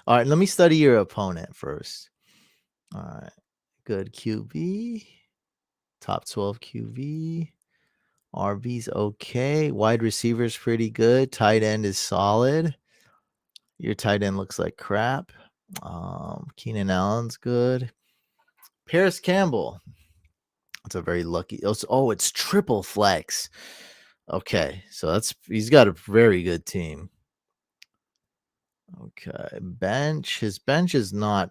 [SPEAKER 1] All right, let me study your opponent first. All right. Good QB. Top 12 QB. RB's okay. Wide receiver's pretty good. Tight end is solid. Your tight end looks like crap. Keenan Allen's good. Paris Campbell. That's a very lucky. Oh, it's triple flex. Okay, so he's got a very good team. Okay, bench. His bench is not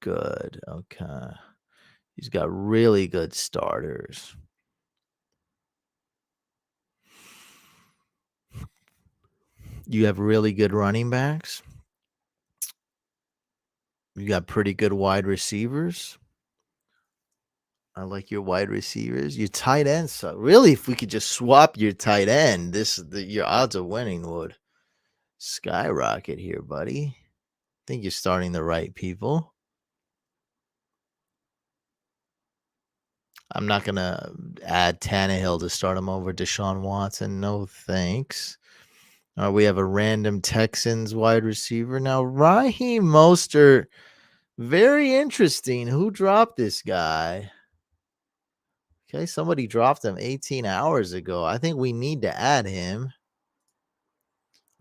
[SPEAKER 1] good. Okay, he's got really good starters. You have really good running backs. You got pretty good wide receivers. I like your wide receivers. Your tight ends. So really, if we could just swap your tight end, your odds of winning would skyrocket here, buddy. I think you're starting the right people. I'm not gonna add Tannehill to start him over Deshaun Watson. No thanks. We have a random Texans wide receiver now. Raheem Mostert, very interesting. Who dropped this guy? Okay, somebody dropped him 18 hours ago. I think we need to add him.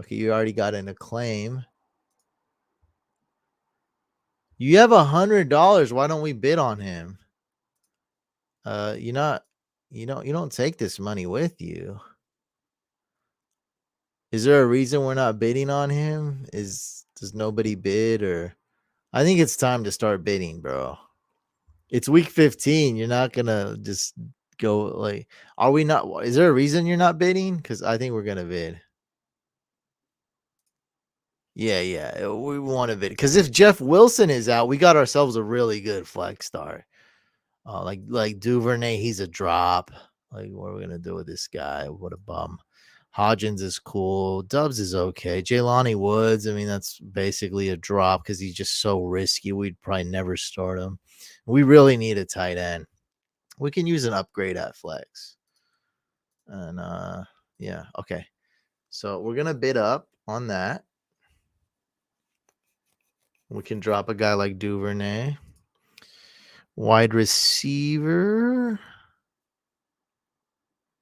[SPEAKER 1] Okay, you already got an acclaim. You have $100. Why don't we bid on him? You don't take this money with you. Is there a reason we're not bidding on him? Does nobody bid, or I think it's time to start bidding, bro. It's week 15. You're not gonna just go like, are we not? Is there a reason you're not bidding? Because I think we're gonna bid. Yeah, we want to bid because if Jeff Wilson is out, we got ourselves a really good flex start. Like Duvernay, he's a drop. Like, what are we gonna do with this guy? What a bum. Hodgins is cool. Dubs is okay. Jelani Woods, I mean, that's basically a drop because he's just so risky. We'd probably never start him. We really need a tight end. We can use an upgrade at flex. And yeah, okay. So we're gonna bid up on that. We can drop a guy like Duvernay. Wide receiver.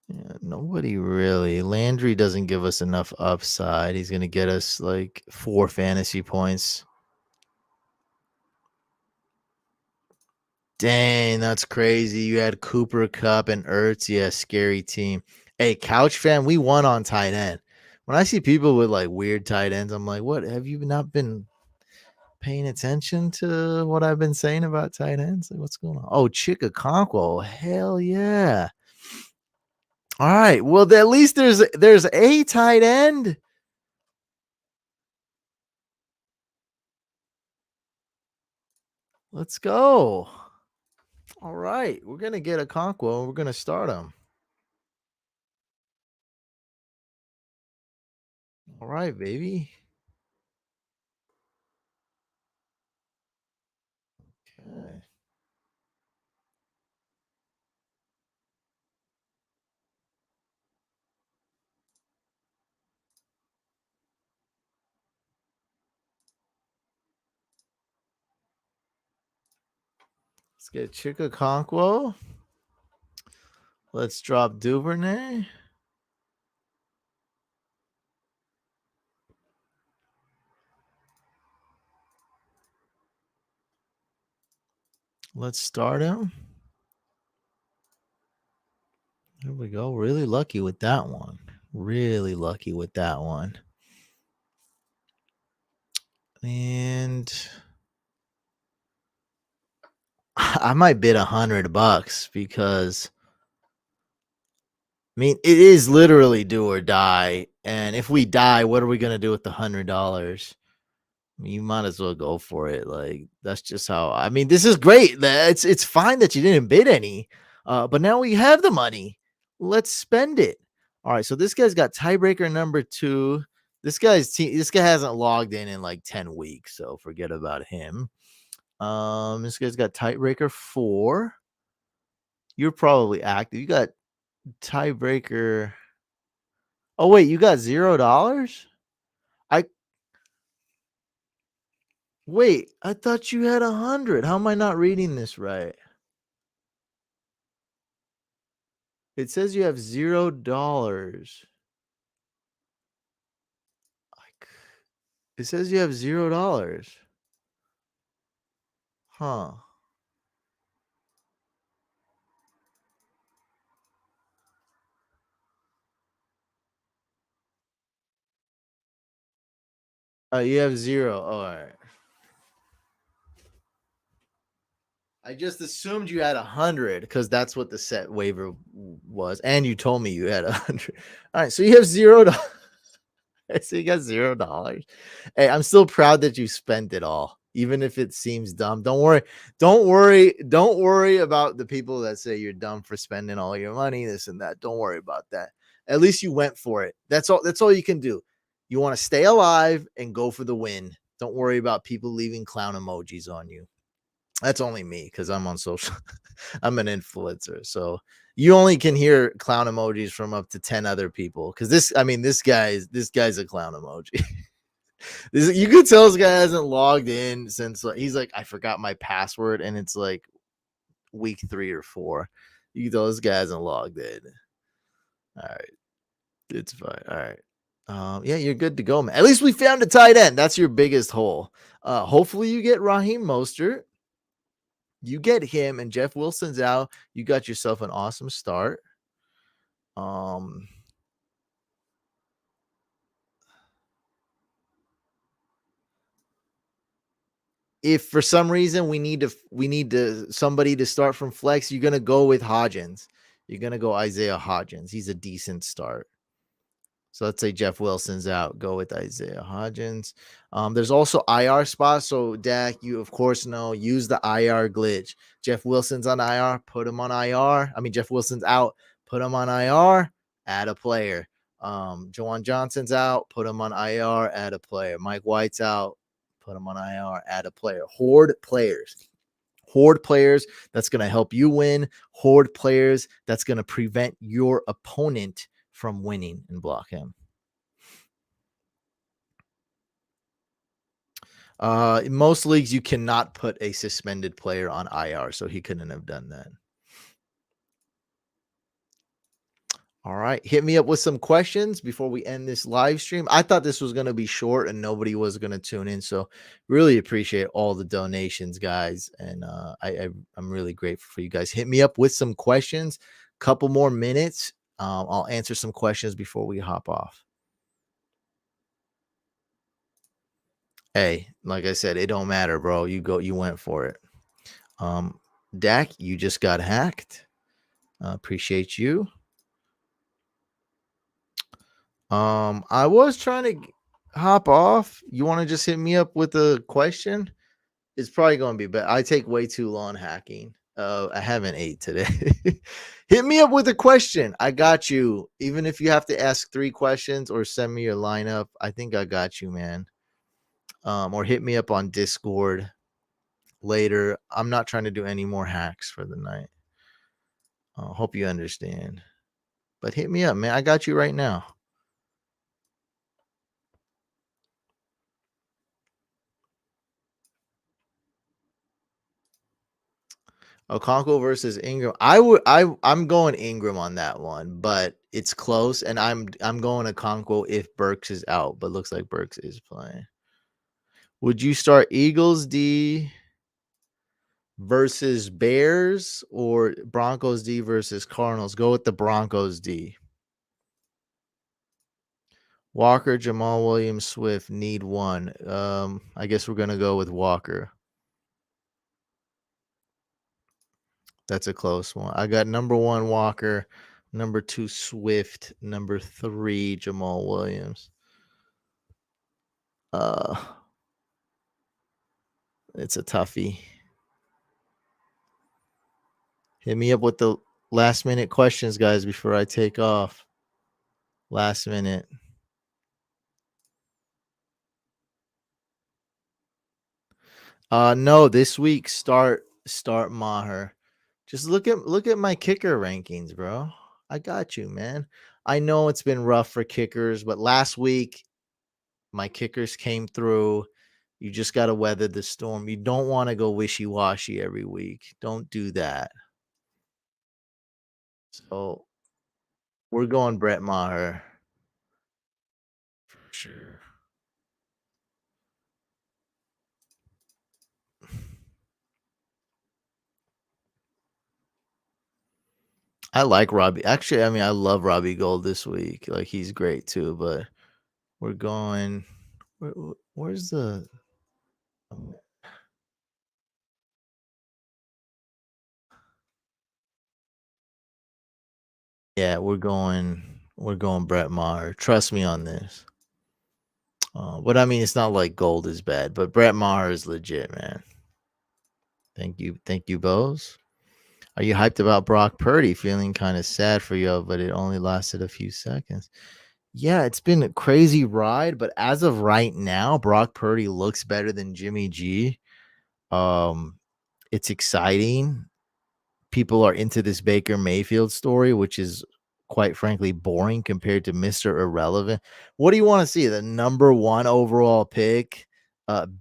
[SPEAKER 1] Yeah, nobody really. Landry doesn't give us enough upside. He's gonna get us like 4 fantasy points. Dang, that's crazy. You had Cooper Cup and Ertz. Yeah, scary team. Hey, Couch fan, we won on tight end. When I see people with like weird tight ends, I'm like, what? Have you not been paying attention to what I've been saying about tight ends? Like, what's going on? Oh, Chickaconquo. Hell yeah. All right. Well, at least there's a tight end. Let's go. All right. We're going to get a Conquo and we're going to start him. All right, baby. Okay. Let's get Chickaconquo. Let's drop Duvernay. Let's start him. There we go. Really lucky with that one. Really lucky with that one. And I might bid $100 because I mean it is literally do or die. And if we die, what are we gonna do with the $100? I mean, you might as well go for it. Like that's just how. I mean, this is great. It's fine that you didn't bid any, but now we have the money. Let's spend it. All right. So this guy's got tiebreaker number 2. This guy hasn't logged in like 10 weeks, so forget about him. This guy's got tiebreaker 4. You're probably active. You got tiebreaker. Oh wait, you got $0. I Wait, I thought you had 100. How am I not reading this right? It says you have $0. It says you have $0. Huh. You have 0. Oh, all right. I just assumed you had 100 because that's what the set waiver was, and you told me you had 100. All right, so you have $0. So you got $0. Hey, I'm still proud that you spent it all, even if it seems dumb. Don't worry. Don't worry about the people that say you're dumb for spending all your money, this and that. Don't worry about that. At least you went for it. That's all you can do. You want to stay alive and go for the win. Don't worry about people leaving clown emojis on you. That's only me because I'm on social. I'm an influencer. So you only can hear clown emojis from up to 10 other people. Because this guy's a clown emoji. You could tell this guy hasn't logged in since he's like, I forgot my password, and it's like week 3 or 4. You can tell this guy hasn't logged in. All right. It's fine. All right. Yeah, you're good to go, man. At least we found a tight end. That's your biggest hole. Hopefully you get Raheem Mostert. You get him and Jeff Wilson's out. You got yourself an awesome start. If for some reason we need somebody to start from flex, you're gonna go with Hodgins. You're gonna go Isaiah Hodgins. He's a decent start. So let's say Jeff Wilson's out. Go with Isaiah Hodgins. There's also IR spots. So Dak, you of course know, use the IR glitch. Jeff Wilson's on IR, put him on IR. I mean, Jeff Wilson's out, put him on IR, add a player. Jawan Johnson's out, put him on IR, add a player. Mike White's out, put him on IR, add a player. Horde players. Horde players that's going to help you win. Horde players that's going to prevent your opponent from winning and block him. In most leagues, you cannot put a suspended player on IR, so he couldn't have done that. All right. Hit me up with some questions before we end this live stream. I thought this was going to be short and nobody was going to tune in. So really appreciate all the donations, guys. And I'm really grateful for you guys. Hit me up with some questions. Couple more minutes. I'll answer some questions before we hop off. Hey, like I said, it don't matter, bro. You went for it. Dak, you just got hacked. Appreciate you. I was trying to hop off. You want to just hit me up with a question? It's probably going to be better. I take way too long hacking. I haven't ate today. Hit me up with a question. I got you. Even if you have to ask 3 questions or send me your lineup, I think I got you, man. Or hit me up on Discord later. I'm not trying to do any more hacks for the night. Hope you understand. But hit me up, man. I got you right now. Okonkwo versus Ingram. I'm going Ingram on that one, but it's close, and I'm going Okonkwo if Burks is out, but looks like Burks is playing. Would you start Eagles D versus Bears or Broncos D versus Cardinals? Go with the Broncos D. Walker, Jamal Williams, Swift need one. I guess we're gonna go with Walker. That's a close one. I got number 1 Walker, number 2 Swift, number 3 Jamal Williams. It's a toughie. Hit me up with the last minute questions, guys, before I take off. Last minute. No, this week start Maher. Just look at my kicker rankings, bro. I got you, man. I know it's been rough for kickers, but last week my kickers came through. You just got to weather the storm. You don't want to go wishy-washy every week. Don't do that. So we're going Brett Maher. For sure. I like Robbie. Actually, I mean, I love Robbie Gold this week. Like, he's great too, but we're going. Where's the. Yeah, we're going Brett Maher. Trust me on this. But I mean, it's not like Gold is bad, but Brett Maher is legit, man. Thank you, Bose. Are you hyped about Brock Purdy? Feeling kind of sad for you, but it only lasted a few seconds. Yeah, it's been a crazy ride, but as of right now, Brock Purdy looks better than Jimmy G. It's exciting. People are into this Baker Mayfield story, which is quite frankly boring compared to Mr. Irrelevant. What do you want to see? The number 1 overall pick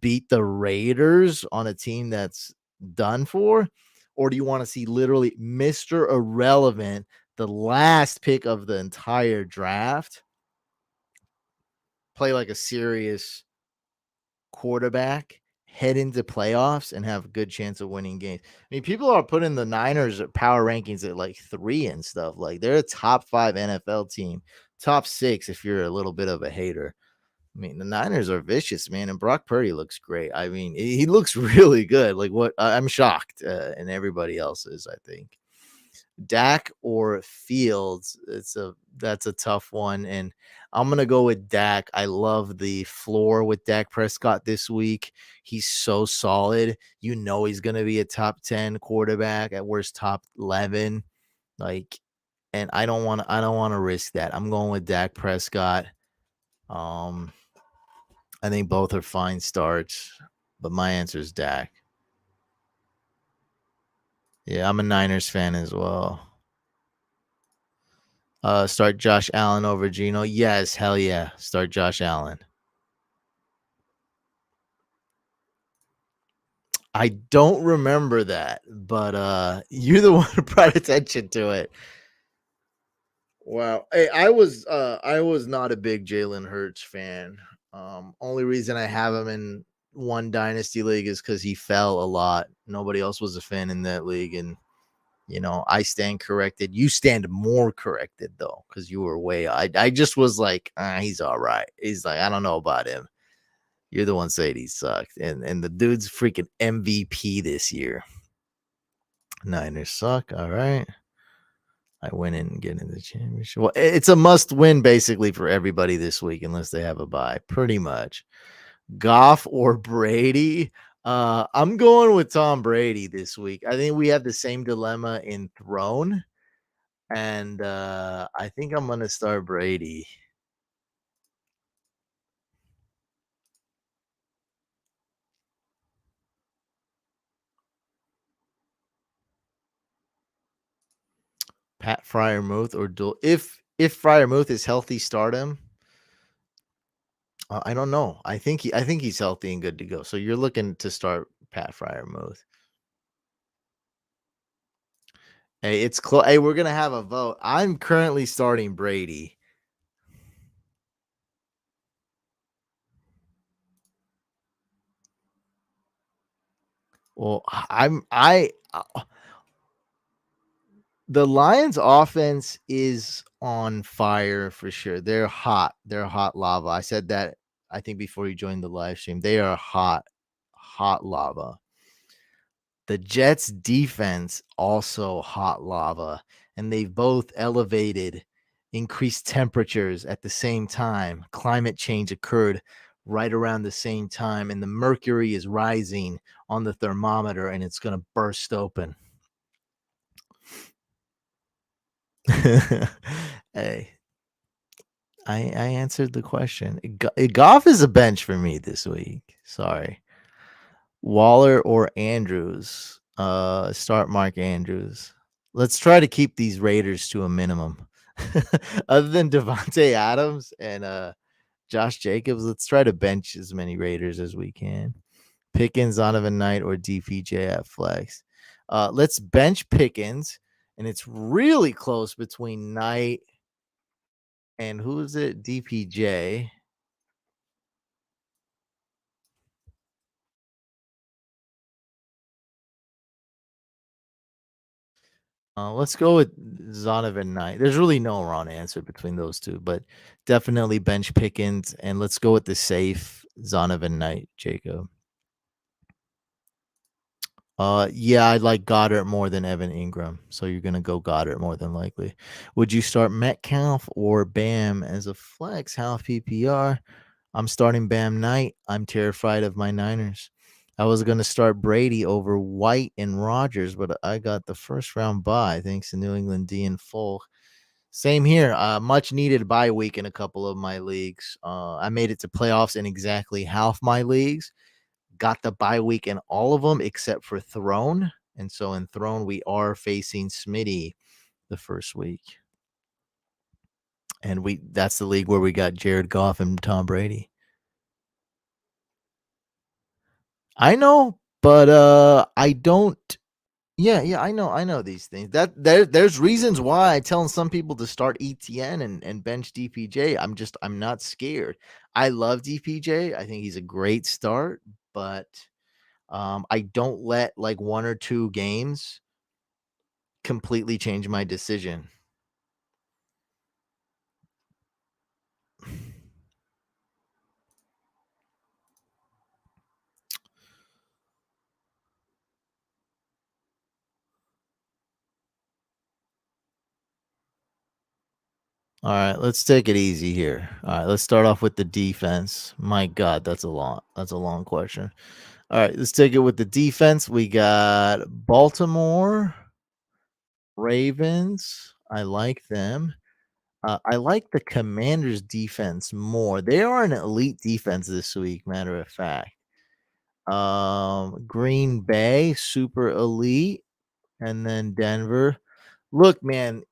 [SPEAKER 1] beat the Raiders on a team that's done for? Or do you want to see literally Mr. Irrelevant, the last pick of the entire draft, play like a serious quarterback, head into playoffs, and have a good chance of winning games? I mean, people are putting the Niners power rankings at like 3 and stuff. Like, they're a top 5 NFL team, top 6 if you're a little bit of a hater. I mean, the Niners are vicious, man, and Brock Purdy looks great. I mean, he looks really good. Like, what I'm shocked, and everybody else is, I think. Dak or Fields, that's a tough one, and I'm gonna go with Dak. I love the floor with Dak Prescott this week. He's so solid. You know he's gonna be a top 10 quarterback, at worst top 11. Like, and I don't want to risk that. I'm going with Dak Prescott. Um, I think both are fine starts, but my answer is Dak. Yeah, I'm a Niners fan as well. Start Josh Allen over Geno. Yes, hell yeah. Start Josh Allen. I don't remember that, but you're the one who brought attention to it. Wow. Hey, I was not a big Jalen Hurts fan. Only reason I have him in one dynasty league is because he fell a lot. Nobody else was a fan in that league, and I stand corrected. You stand more corrected though, because you were way. I just was like, he's all right. He's like, I don't know about him. You're the one saying he sucked, and the dude's freaking MVP this year. Niners suck. All right. I win and get in the championship. Well, it's a must win basically for everybody this week, unless they have a bye. Pretty much. Goff or Brady? I'm going with Tom Brady this week. I think we have the same dilemma in Throne, and I think I'm gonna start Brady. Pat Fryermuth or Dul. If Fryermuth is healthy, start him. I don't know. I think he's healthy and good to go. So you're looking to start Pat Fryermuth. Hey, it's close. Hey, we're gonna have a vote. I'm currently starting Brady. Well, the Lions offense is on fire for sure. They're hot. They're hot lava. I said that I think before you joined the live stream. They are hot, hot lava. The Jets defense also hot lava, and they've both elevated increased temperatures at the same time. Climate change occurred right around the same time, and the mercury is rising on the thermometer, and it's going to burst open. Hey, I answered the question. Goff is a bench for me this week. Sorry. Waller or Andrews? Start Mark Andrews. Let's try to keep these Raiders to a minimum. Other than Devontae Adams and Josh Jacobs, let's try to bench as many Raiders as we can. Pickens, Donovan Knight, or DPJ at flex. Let's bench Pickens, and it's really close between Knight and who is it? DPJ. Let's go with Zonovan Knight. There's really no wrong answer between those two, but definitely bench Pickens, and let's go with the safe Zonovan Knight, Jacob. Yeah, I like Goddard more than Evan Ingram, so you're gonna go Goddard more than likely. Would you start Metcalf or Bam as a flex half PPR? I'm starting Bam Knight. I'm terrified of my Niners. I was gonna start Brady over White and Rogers, but I got the first round bye thanks to New England D and Folk. Same here. Much needed bye week in a couple of my leagues. I made it to playoffs in exactly half my leagues. Got the bye week in all of them except for Throne. And so in Throne, we are facing Smitty the first week. And that's the league where we got Jared Goff and Tom Brady. I know, but I don't. Yeah, I know these things. There's reasons why I tell some people to start ETN and bench DPJ. I'm not scared. I love DPJ. I think he's a great start, but I don't let like one or two games completely change my decision. All right, let's take it easy here. All right, let's start off with the defense. My God, that's a long question. All right, let's take it with the defense. We got Baltimore Ravens. I like them. I like the Commanders defense more. They are an elite defense this week, matter of fact. Green Bay, super elite, and then Denver. Look, man,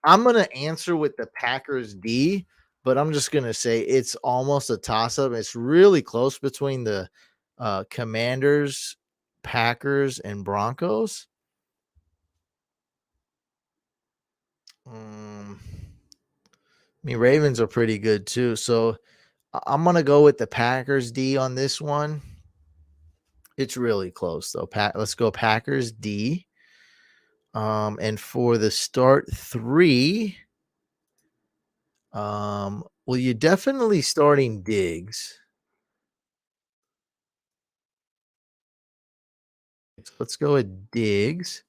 [SPEAKER 1] I'm gonna answer with the Packers D, but I'm just gonna say it's almost a toss-up. It's really close between the Commanders, Packers, and Broncos. I mean, Ravens are pretty good too. So I'm gonna go with the Packers D on this one. It's really close though. Let's go Packers D. And for the start three, well, you're definitely starting Diggs. So let's go with Diggs.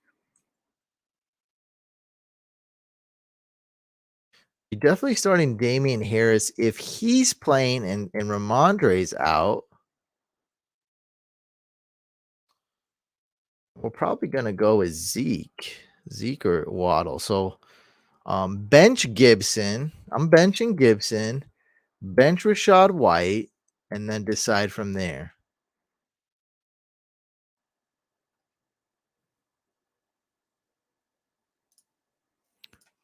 [SPEAKER 1] You're definitely starting Damian Harris if he's playing and Ramondre's out. We're probably gonna go with Zeke or Waddle. So bench Gibson. I'm benching Gibson, bench Rashad White, and then decide from there.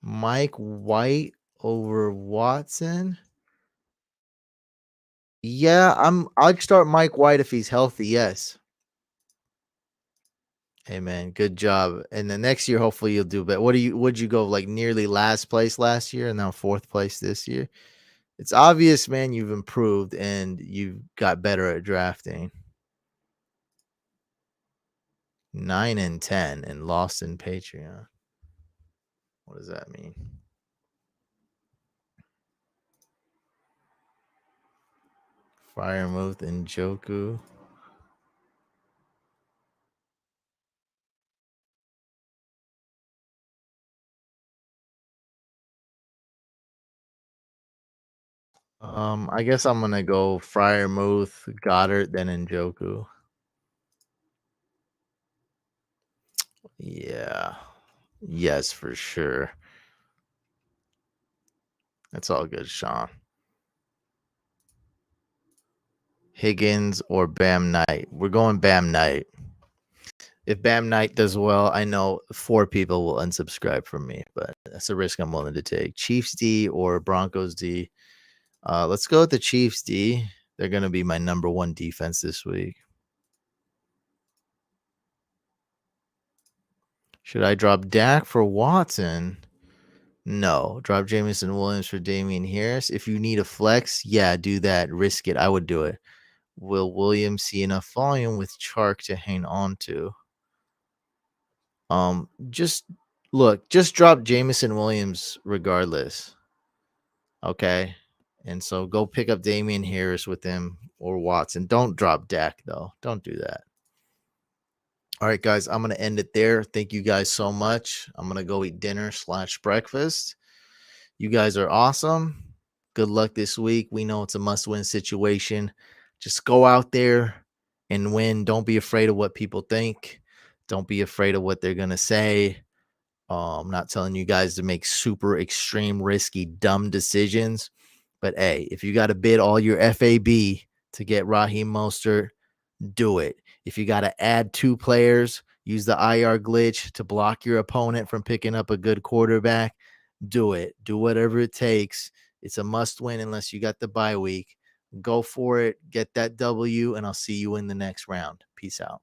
[SPEAKER 1] Mike White over Watson. Yeah, I'd start Mike White if he's healthy, yes. Hey man, good job. And the next year, hopefully you'll do better. Would you go like nearly last place last year and now fourth place this year? It's obvious, man, you've improved and you've got better at drafting. 9 and 10 and lost in Patreon. What does that mean? Fire moved in Joku. I guess I'm gonna go Fryermuth, Goddard, then Njoku. Yeah. Yes, for sure. That's all good, Sean. Higgins or Bam Knight. We're going Bam Knight. If Bam Knight does well, I know 4 people will unsubscribe from me, but that's a risk I'm willing to take. Chiefs D or Broncos D. Let's go with the Chiefs D. They're going to be my number 1 defense this week. Should I drop Dak for Watson? No. Drop Jameson Williams for Damian Harris. If you need a flex, yeah, do that. Risk it. I would do it. Will Williams see enough volume with Chark to hang on to? Just look, just drop Jameson Williams regardless. Okay. And so go pick up Damian Harris with him or Watson. Don't drop Dak, though. Don't do that. All right, guys, I'm going to end it there. Thank you guys so much. I'm going to go eat dinner/breakfast. You guys are awesome. Good luck this week. We know it's a must-win situation. Just go out there and win. Don't be afraid of what people think. Don't be afraid of what they're going to say. I'm not telling you guys to make super extreme, risky, dumb decisions. But hey, if you got to bid all your FAB to get Raheem Mostert, do it. If you got to add 2 players, use the IR glitch to block your opponent from picking up a good quarterback, do it. Do whatever it takes. It's a must win unless you got the bye week. Go for it. Get that W, and I'll see you in the next round. Peace out.